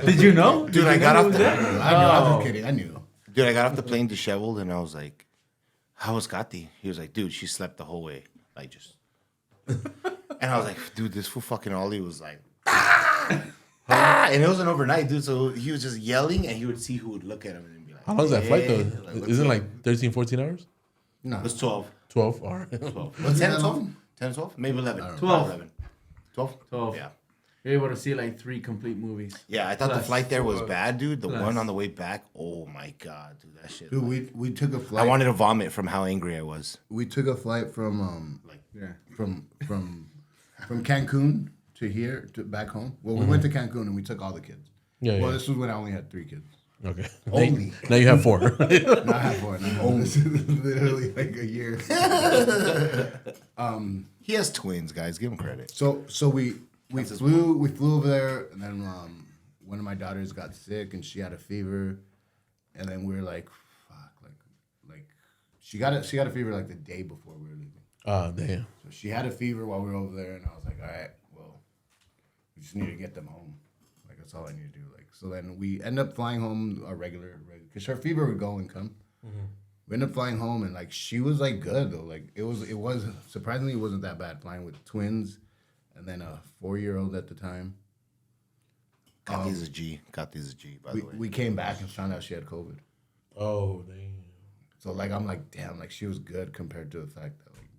Did you know? Dude, I got off the I knew, I was just kidding, I knew. Dude, I got off the plane disheveled, and I was like, "How was Kati?" He was like, "Dude, she slept the whole way, like just." And I was like, "Dude, this fool fucking Ollie was like, and it wasn't overnight, dude. So he was just yelling, and he would see who would look at him and be like, How long is that flight though? Like, Isn't it like 13, 14 hours? No. It was 12. 12. All right. 12. Was it 10 that or 12? long? 10 or 12? Maybe 11. 12. 11. 12? 12. Yeah. You're able to see like 3 complete movies. Yeah, I thought the Plus, flight there was plus, bad, dude. The plus. one on the way back, oh my god, dude, that shit. Dude, we took a flight. I wanted to vomit from how angry I was. We took a flight from Yeah. from Cancun to here to back home. Well, we went to Cancun and we took all the kids. Yeah, Well, yeah. this was when I only had 3 kids. Okay. Only. Now you have 4. Now I have 4 now. This is literally like a year. He has twins, guys. Give him credit. So we flew over there, and then one of my daughters got sick and she had a fever, and then we were like, fuck, like she got a fever like the day before we were leaving. Oh, damn. So she had a fever while we were over there, and I was like, all right, well, we just need to get them home. Like that's all I need to do. Like so then we end up flying home a regular because her fever would go and come. We ended up flying home, and like she was like good though. Like it was surprisingly it wasn't that bad flying with twins, and then a 4-year-old at the time. Kati's a G. Kati's a G, by the way. We came back and found out she had COVID. Oh, damn. So like I'm like damn, like she was good compared to the fact that like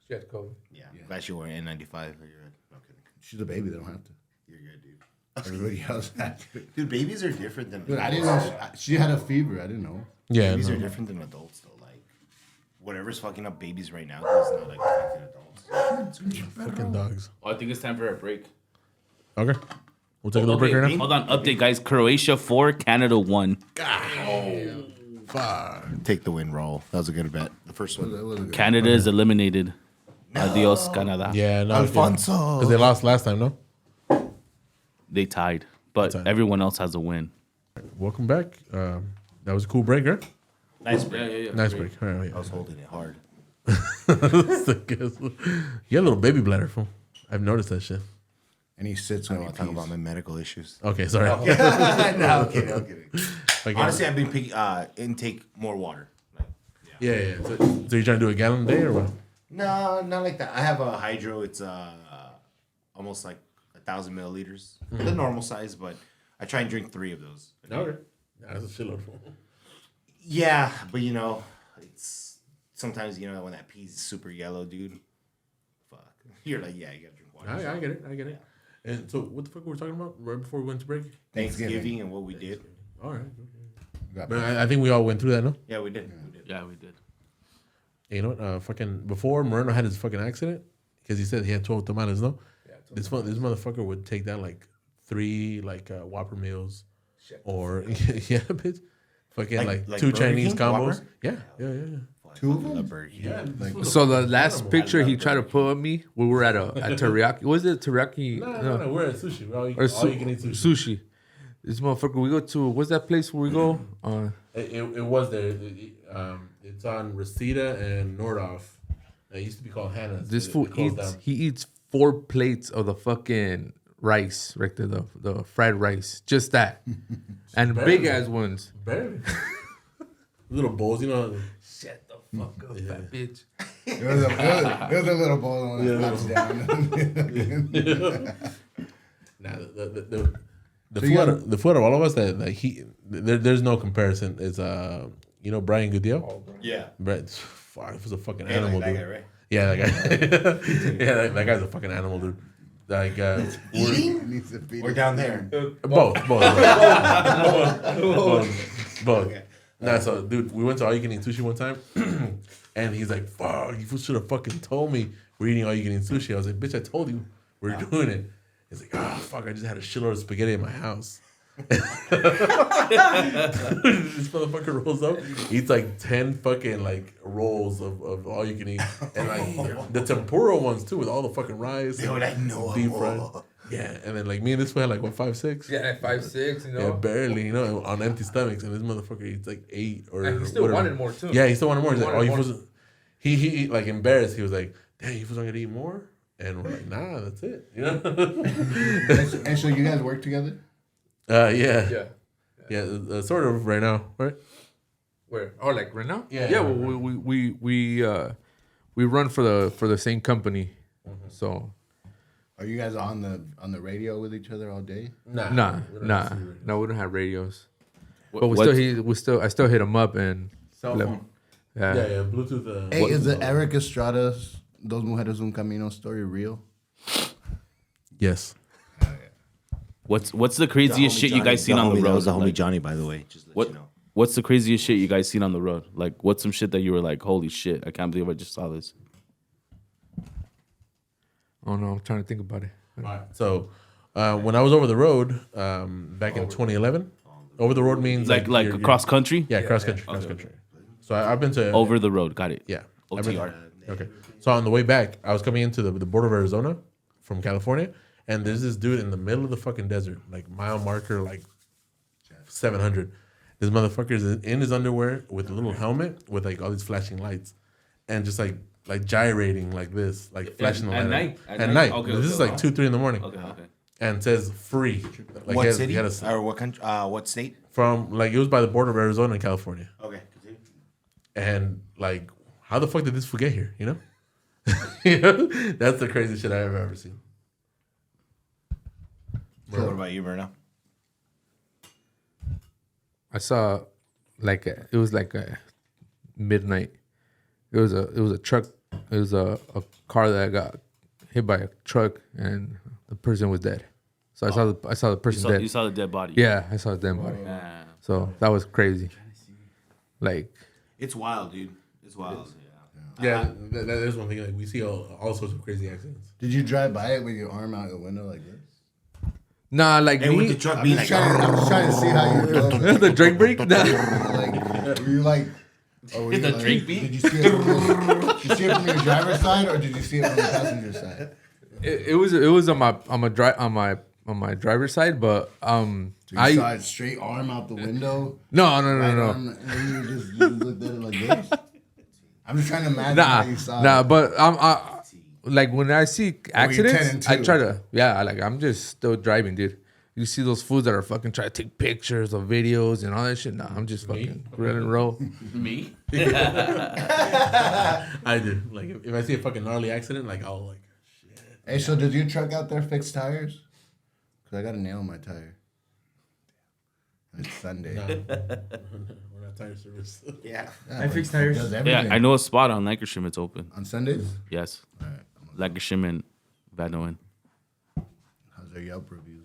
She had COVID. Yeah. Glad you wore an N95. You're good. No kidding. she's a baby. They don't have to. You're good, dude. Everybody else had to. Dude, babies are different than Dude, I didn't know she had a fever. I didn't know. Yeah. Babies No. are different than adults, though. Like, whatever's fucking up babies right now is not like affecting adults. Fucking dogs. Oh, I think it's time for a break. Okay. We'll take a little break right now. Hold on, update, guys. Croatia 4, Canada 1. Take the win roll. That was a good bet. The first one. That was a good. Canada is eliminated. Adios, Canada. Yeah, no. Alfonso. Because they lost last time, no? They tied, but everyone else has a win. Welcome back. That was a cool break, right? Nice break. Nice break. All right, I was holding it hard. You got a little baby bladder, fool. I've noticed that shit. And he sits I when don't he want to talk pees. about my medical issues. Okay, sorry. No, I'm kidding. I'm kidding. Okay. Honestly, I've been intake more water. Like, Yeah. So you're trying to do a gallon a day or what? no, not like that. I have a hydro. It's almost like 1,000 milliliters, the normal size, but I try and drink 3 of those. Okay. That's a shitload, fool. Yeah, but it's sometimes when that pee's super yellow, dude. Fuck, you're like, yeah, you gotta drink water. I get it. Yeah. And so, what the fuck were we talking about right before we went to break? Thanksgiving and what we did. All right. Got But I think we all went through that, no? Yeah, we did. Yeah, we did. You know what? Fucking before Moreno had his fucking accident, because he said he had 12 tamales, no? Yeah. This motherfucker would take down like 3 Whopper meals, or yeah, bitch, fucking like 2 Burger Chinese King? combos. Whopper? Yeah. 2 of them. Yeah. So the last picture he tried to put of me, we were at teriyaki. What was it? Teriyaki? No, we're at sushi. All you can eat sushi. Sushi. This motherfucker, we go to, what's that place where we go? It was there. It's on Reseda and Nordhoff. It used to be called Hannah's. This It fool closed eats, down. he eats 4 plates of the fucking rice right there, the fried rice. Just that. And big ass ones. Barely. Little bowls, Shut the fuck up, fat bitch. It was a little bowl on the flops down. Nah, the food out of all of us that there's no comparison. It's Brian Goodell. Yeah. Brett, fuck, he was a fucking Yeah, animal, like that dude. guy, right? Yeah, that guy. Yeah, that guy's a fucking animal, dude. Like Needs to feed We're it. down there. both. Nah, so dude, we went to all you can eat sushi one time, and he's like, "Fuck, you should have fucking told me we're eating all you can eat sushi." I was like, "Bitch, I told you we're doing it." He's like, "Oh fuck, I just had a shitload of spaghetti in my house." This motherfucker rolls up, eats like 10 fucking rolls of all you can eat, and like the tempura ones too, with all the fucking rice. Dude, I know. deep fried. Yeah, and then like me and this one had like what 5'6". Yeah, like 5'6", you know. Yeah, barely, on empty stomachs, and this motherfucker eats like 8 or. And he still whatever. wanted more too. Yeah, he still wanted more. He's He like, wanted oh, more. he like embarrassed. He was like, damn, you was gonna eat more, and we're like, nah, that's it. You know. And so you guys work together? Yeah. Sort of right now, right? Where? Oh, like right now? Yeah. Yeah. Well, we run for the same company, so. Are you guys on the radio with each other all day? Nah. No, we don't have radios. But I still hit him up and. Cell phone. Yeah. Yeah, Bluetooth. Hey, is the Eric Estrada Dos Mujeres Un Camino story real? Yes. What's the craziest shit you guys seen on the road? That was the homie Like, Johnny, by the way. Just to let you know. What's the craziest shit you guys seen on the road? Like, what's some shit that you were like, holy shit, I can't believe I just saw this. Oh no, I'm trying to think about it. So, when I was over the road, back in 2011, over the road means Like you're- across country? Yeah, cross country. So I've been to Over the road, got it. Yeah. OTR. Okay. So on the way back, I was coming into the border of Arizona from California, and there's this dude in the middle of the fucking desert, like mile marker, like 700. This motherfucker's in his underwear with a little helmet with like all these flashing lights, and just like gyrating like this, like flashing the light. At night? At night. Okay, This is okay. like 2-3 in the morning. Okay. And says free. Like What he city? had a- Or what country? What state? from like it was by the border of Arizona and California. Okay. Continue. And like, how the fuck did this fool get here? You know, you know? That's the craziest shit I've ever seen. What about you, Myrna? I saw it was like a midnight. It was a truck. It was a car that got hit by a truck and the person was dead. So I saw the person dead. You saw the dead body. Yeah, I saw the dead body. So that was crazy. Like, It's wild, dude. It's wild. Yeah, that is one thing. Like we see all sorts of crazy accidents. Did you drive by it with your arm out the window like this? nah, like And with me, the truck I'm being just, like, trying to see how you drove it. the drink break. Nah. Like, were you like... Or were you the like, drink beat? Did you see it from your driver's side or did you see it from the passenger side? It was on my driver's side, but So you saw it straight arm out the window? no. Arm, and then you just looked at it like this? I'm just trying to imagine how you saw it. But like when I see 10 and accidents, I 2. try to I'm just still driving, dude. You see those fools that are fucking trying to take pictures of videos and all that shit. Nah, I'm just fucking grill and roll. Me? I do. Like if I see a fucking gnarly accident, like I'll like. Hey, so does your truck out there fix tires? Because I got a nail in my tire. And it's Sunday. No, we're not tire service. yeah. I fix tires. Does everything. Yeah, I know a spot on Lancashire it's open. On Sundays? Yes. Lancashire and Vanoan. How's their Yelp reviews?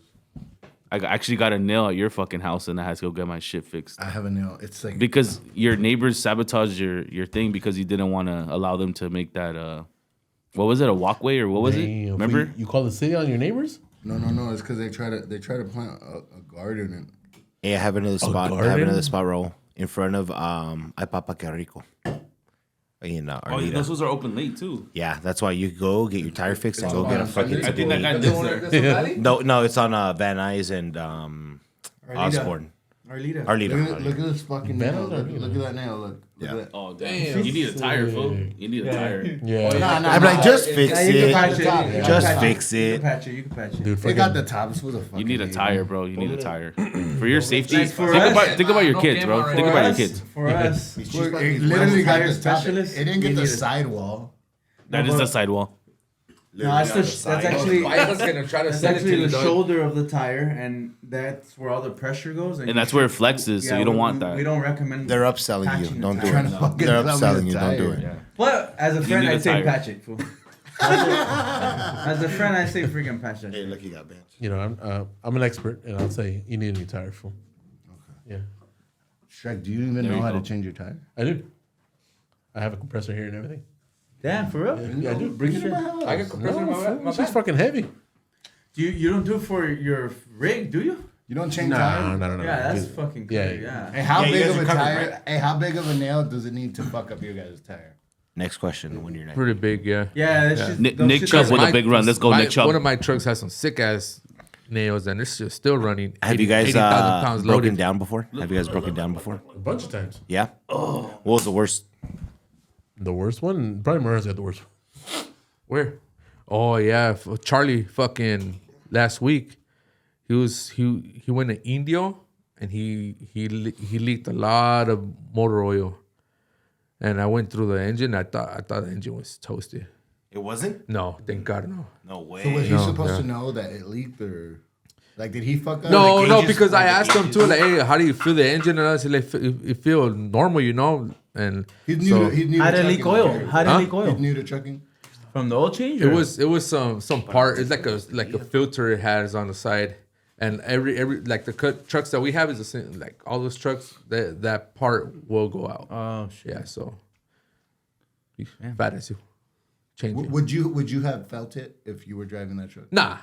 I actually got a nail at your fucking house and I had to go get my shit fixed. I have a nail. It's like... Because your neighbors sabotaged your thing because you didn't want to allow them to make that, what was it, a walkway or what was it? Damn, Remember? You call the city on your neighbors? No. It's because they try to plant a garden and... Hey, I have another spot. I have garden? another spot roll in front of Ay Papa Que Rico. In Oh, Armida. those ones are open late too. Yeah, that's why you go get your tire fixed and go get a fucking. I think that guy lives there. No, it's on Van Nuys and Osborne. Arlita. Arlita. Look at this fucking nail. Look at that nail. Look. Yeah. Look at that. Oh damn! You need a tire, fool. You need a tire. Yeah. I'm like, just fix Yeah, you can patch it. it. You can Just patch fix You it. can patch it. You can patch it. Dude, They fucking, got the tops for the fucking... You need a name. tire, bro. You need a tire for your safety. Like for Think us- about your kids, bro. Think about your kids. For us, It we're literally got tire the top. It specialists. didn't we get the need sidewall. That is the sidewall. No, that's actually gonna try to that's send it to actually you, the dog. shoulder of the tire, and that's where all the pressure goes. And that's where it flexes, so you don't want that. We don't recommend. They're upselling patching you. the Don't do tire. it. Fucking They're sell me upselling the you. Don't do tire. it. But as a friend, need I a say tire. patch it, fool. As a friend, I say freaking patch that. Hey, shit. look, you got bench. you know, I'm an expert, and I'll say you need a new tire, fool. Yeah, Shrek, do you even know how to change your tire? I do. I have a compressor here and everything. Damn, for real? Yeah, I do. Bring it in. I got compressor in No, my fool, my it's just back. fucking heavy. You don't do it for your rig, do you? You don't change No. tires? Yeah, that's Dude, fucking yeah, crazy. Yeah. Hey, how Yeah, you big guys of are a covered, tire? right? Hey, how big of a nail does it need to fuck up your guys' tire? Next question. When you're next. Pretty big, yeah. Yeah, that's just, Nick Chubb with a big run. Let's go, Nick Chubb. One of my trucks has some sick ass nails, and it's just still running. Have you guys 80,000 pounds broken loaded. down before? Have you guys broken down before? A bunch of times. Yeah. Oh. What was the worst? The worst one? Probably Murray's got the worst one. Where? Oh yeah, Charlie fucking last week. He went to Indio and he leaked a lot of motor oil, and I went through the engine. I thought the engine was toasted. It wasn't? No, thank God, no. No way. So was he No, supposed yeah. to know that it leaked, or like did he fuck up? No, the no, gauges- because I the asked him gauges- too, like, hey, how do you feel the engine? And I said, like, it feel normal, you know? And He knew. so He knew How to did it leak trucking, oil? okay. How did it leak He oil? knew the trucking. From the oil change? it or- was some part. It's like a filter it has on the side, and every like the trucks that we have is the same. Like all those trucks, that part will go out. Oh shit. Yeah, so bad as you change it. Would you have felt it if you were driving that truck? Nah.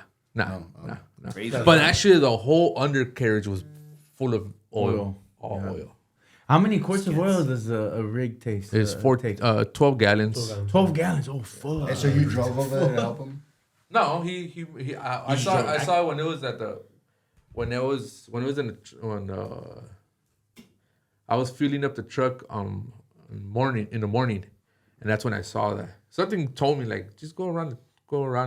Crazy. But actually, the whole undercarriage was full of oil. All Yeah. oil. How many quarts of oil does a rig taste? It's take? 12 gallons. 12 gallons. Oh fuck. And so you drove over there to help him? No, I saw it when it was when it was in I was filling up the truck in the morning, and that's when I saw that. Something told me like just go around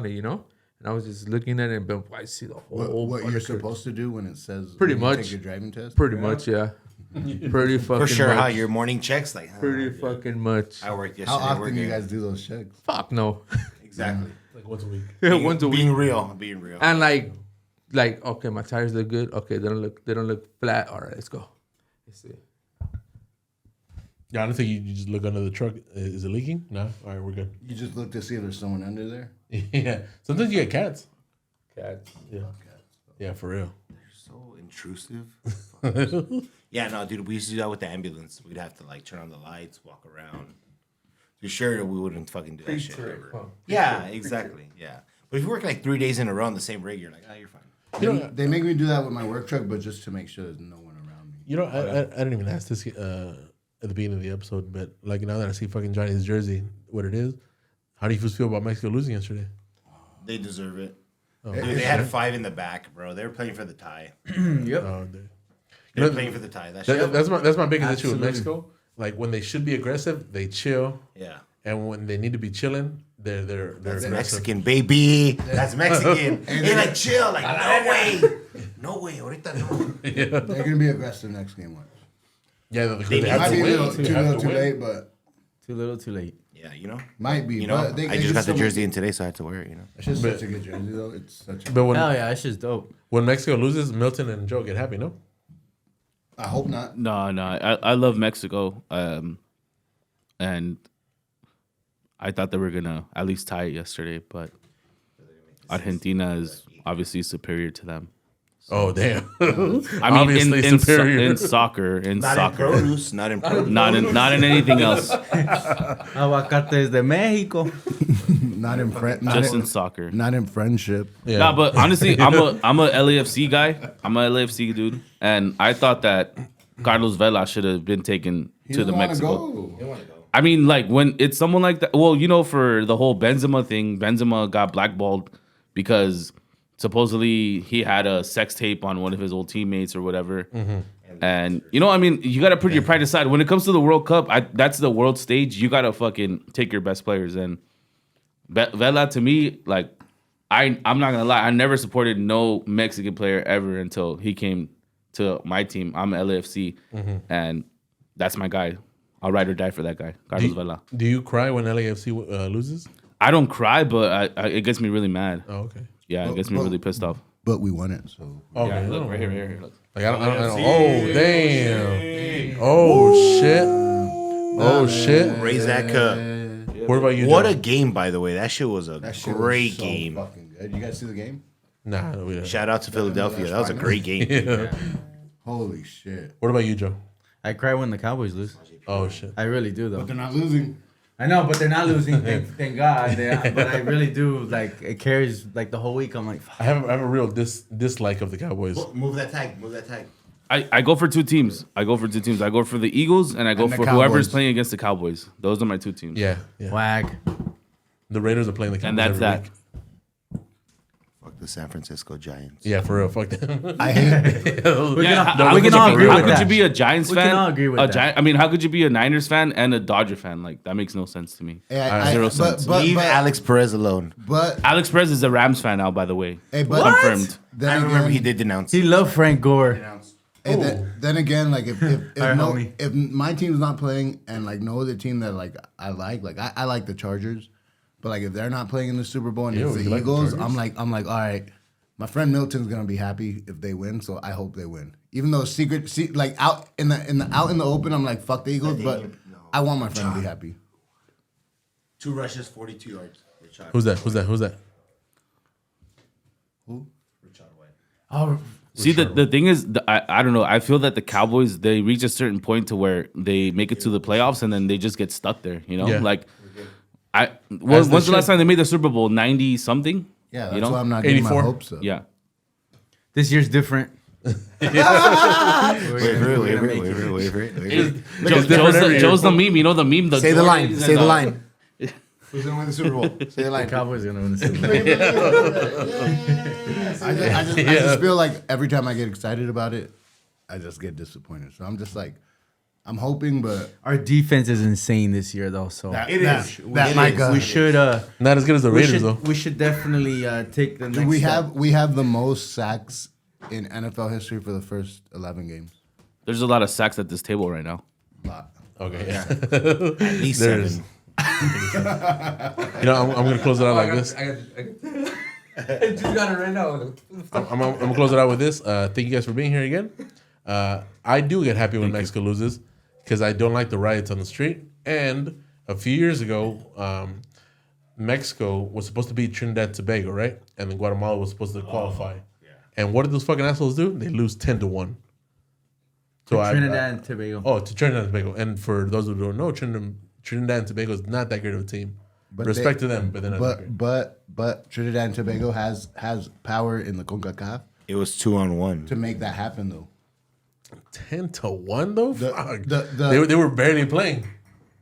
it, you know. And I was just looking at it, and boom, I see the whole. What you're undercarriage. supposed to do when it says Pretty when you much. take your driving test? Pretty much, yeah. Pretty fucking For sure, much. how your morning checks like. Pretty fucking much. I worked How yesterday. often do you guys do those checks? Fuck no. Exactly. Like once a week. Once a week. Being real. Being real. And like okay, my tires look good. Okay, they don't look flat. All right, let's go. Let's see. Yeah, I don't think you just look under the truck. Is it leaking? No. All right, we're good. You just look to see if there's someone under there? Yeah. Sometimes you get cats. Cats. Yeah. Yeah, for real. So intrusive. Yeah, no, dude, we used to do that with the ambulance. We'd have to like turn on the lights, walk around. For sure, we wouldn't fucking do that shit ever. Yeah, exactly. Yeah, but if you work like 3 days in a row on the same rig, you're like, oh, you're fine. You know, They make me do that with my work truck, but just to make sure there's no one around me. you know, I didn't even ask this at the beginning of the episode, but like now that I see fucking Johnny's jersey, what it is, how do you feel about Mexico losing yesterday? They deserve it. Oh, Dude, they had 5 in the back, bro. They were playing for the tie. Yep. Oh, They were playing for the tie. That shit. that's my biggest issue with Absolutely. Mexico. Like when they should be aggressive, they chill, Yeah. and when they need to be chilling, they're That's aggressive. Mexican, baby. That's Mexican. They like chill. Like, no way. No way. Ahorita no. They're going to be aggressive next game. Watch. Yeah, They they have Might to be a win. little They too have little to too win. late, but Too little, too late. Yeah, you know. might be. You know, but I just got the jersey in today, so I had to wear it. You know. It's just such a good jersey, though. It's such a. But when Hell yeah, that's just dope. when Mexico loses, Milton and Joe get happy, no? I hope not. No, I love Mexico, and I thought they were gonna at least tie it yesterday, but Argentina is obviously superior to them. Oh damn! I mean, Obviously superior. in soccer, Not in produce. Not in produce. not in anything else, Aguacates de Mexico. Not in friend. just in soccer. Not in friendship. Yeah. Nah, but honestly, I'm a LAFC guy. I'm a LAFC dude, and I thought that Carlos Vela should have been taken He to the doesn't wanna Mexico. go. I mean, like when it's someone like that. Well, you know, for the whole Benzema thing, Benzema got blackballed because supposedly he had a sex tape on one of his old teammates or whatever. And you know, I mean, you gotta put your pride aside. When it comes to the World Cup, that's the world stage. You gotta fucking take your best players. And Vela, to me, like I'm not gonna lie, I never supported no Mexican player ever until he came to my team. I'm LAFC, and that's my guy. I'll ride or die for that guy, Carlos Vela. Do you cry when LAFC loses? I don't cry, but it gets me really mad. Oh, okay. Yeah, it gets me really pissed off. But we won it, so. Okay. Yeah, look right here, look. Like, I don't. Oh damn! Oh shit! Oh shit! Raise that cup. What about you? What Joe? a game, by the way. That shit was a That shit great was so game. fucking good. You guys see the game? Nah, we don't. Shout out to Philadelphia. That was a great game. Yeah. Holy shit. What about you, Joe? I cry when the Cowboys lose. Oh shit! I really do, though. But they're not losing. I know, but they're not losing. Thank God. But I really do. Like, it carries like the whole week. I'm like, fuck. I have a real dislike of the Cowboys. Move that tag. Move that tag. I go for two teams. I go for the Eagles and I go And the for whoever's Cowboys. playing against the Cowboys. Those are my two teams. Yeah. Wag. The Raiders are playing the Cowboys And that's every that. week. Fuck the San Francisco Giants. Yeah, for real. Fuck them. I hate. We How can all agree how with could that. you be a Giants We fan? can all agree with that. I mean, how could you be a Niners fan and a Dodger fan? Like that makes no sense to me. Zero sense. Leave Alex Perez alone. But Alex Perez is a Rams fan now, by the way. hey, but Confirmed. Then I again, remember he did denounce. He loved Frank Gore. Hey, then again, like if Alright, homie. if my team's not playing and like no other team that like I like the Chargers, but like if they're not playing in the Super Bowl and it's you the like the Eagles, Chargers? I'm like, all right, my friend Milton's gonna be happy if they win, so I hope they win. Even though like out in the open, I'm like fuck the Eagles, but I want my friend to be happy. 2 rushes, 42 yards. Who's that? Who? Oh, See, the thing is, I don't know. I feel that the Cowboys, they reach a certain point to where they make it to the playoffs and then they just get stuck there, you know? Yeah. Like, when's the last time they made the Super Bowl? 90 something? Yeah, that's you know? why I'm not getting my 84? hopes up. Yeah. this year's different. Wait. Joe's the meme, you know the meme? The Say the line. Jordans Say and the line. Who's gonna win the Super Bowl? Say the line. Cowboys gonna win the Super Bowl. I just feel like every time I get excited about it, I just get disappointed. So I'm just like, I'm hoping, but Our defense is insane this year, though. So that It might is. go. we should Not as good as the Raiders, though. we should definitely take the next. Dude, we step. have the most sacks in NFL history for the first 11 games. There's a lot of sacks at this table right now. Lot. Okay. Yeah. At least There it 7. is. You know, I'm going to close it out like this. I just got it right now. I'm gonna close it out with this. Thank you guys for being here again. I do get happy when Mexico loses because I don't like the riots on the street. And a few years ago, Mexico was supposed to beat Trinidad and Tobago, right? And then Guatemala was supposed to qualify. And what did those fucking assholes do? They lose 10-1. So Trinidad and Tobago. to Trinidad and Tobago. And for those who don't know, Trinidad and Tobago is not that great of a team. But Respect to them, but they're not that great. But Trinidad and Tobago has power in the CONCACAF It was 2-on-1. to make that happen though. 10-1 though. Fuck. the- They were barely playing.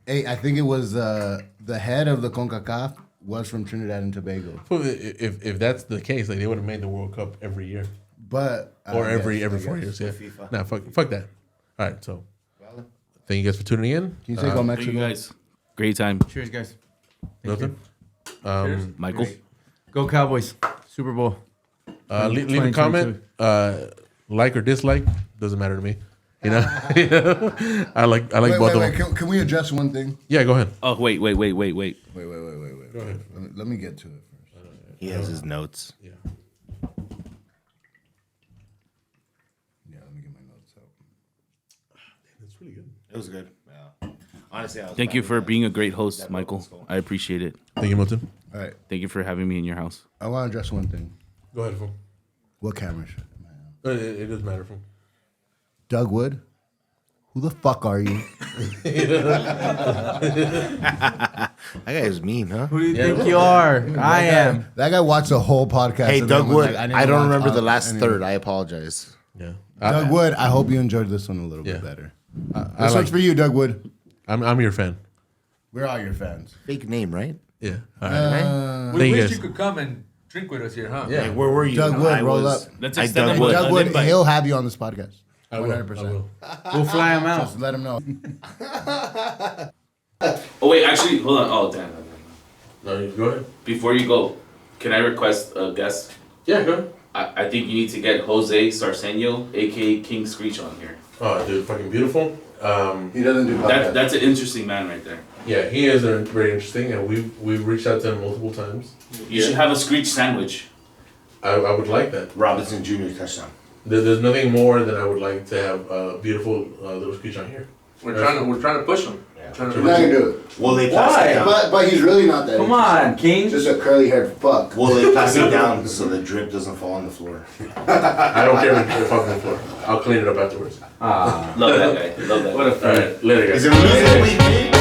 Hey, I think it was the head of the CONCACAF was from Trinidad and Tobago. Well, if that's the case, like they would have made the World Cup every year But or I every guess. 4 years. Yeah. FIFA. Nah, fuck that. All right, so thank you guys for tuning in. Can you say go Thank Mexico? you guys. Great time. Cheers, guys. Nothing. Michael? Go Cowboys. Super Bowl. Leave a comment, like or dislike. Doesn't matter to me. You know, I like both of them. Can we address one thing? Yeah, go ahead. Oh, wait. Wait. Go ahead. Let me get to it first. He has his notes. Yeah. Yeah, let me get my notes out. That's really good. It was good. Yeah. Honestly, I was Thank you proud for of being a great host, that Michael. Michael. I appreciate it. Thank you, Milton. All right, Thank you for having me in your house. I want to address one thing. Go ahead, fool. What camera should I have? It doesn't matter, fool. Doug Wood, who the fuck are you? That guy is mean, huh? Who do you think you are? I am. That guy watched the whole podcast. Hey, and Doug then was Wood, like, I didn't don't watch remember the all- last anyway. third. I apologize. Yeah. Doug Wood, I hope you enjoyed this one a little bit Yeah. better. I This like, one's for you, Doug Wood. I'm your fan. We're all your fans. Fake name, right? Yeah. All right. We Thank you wish guys. you could come and drink with us here, huh? Yeah. Like, where were you? Doug No, Wood, I roll was- up. Let's I extend Doug them Wood. Doug an Wood, invite. he'll have you on this podcast. I will. 100%. I will. We'll fly him out. Just let him know. Oh, wait, actually, hold on. Oh, damn. No, you go ahead. Before you go, can I request a guest? Yeah, go ahead. I think you need to get Jose Sarceño, a.k.a. King Screech, on here. Oh, dude, fucking beautiful. He doesn't do podcasts. That's an interesting man right there. Yeah, he is very interesting, and we've reached out to him multiple times. You should have a Screech sandwich. I would like that. Robinson Jr. touchdown. There's nothing more than I would like to have a beautiful little speech on here. We're trying to push him. Trying to He's not gonna do it. Will they pass it down? But he's really not that. Come on, King. Just a curly haired fuck. Will they pass it down so the drip doesn't fall on the floor? I don't care if it's on the floor. I'll clean it up afterwards. Love that guy. Love that guy. What a All right, later, guys. Is it a losing week?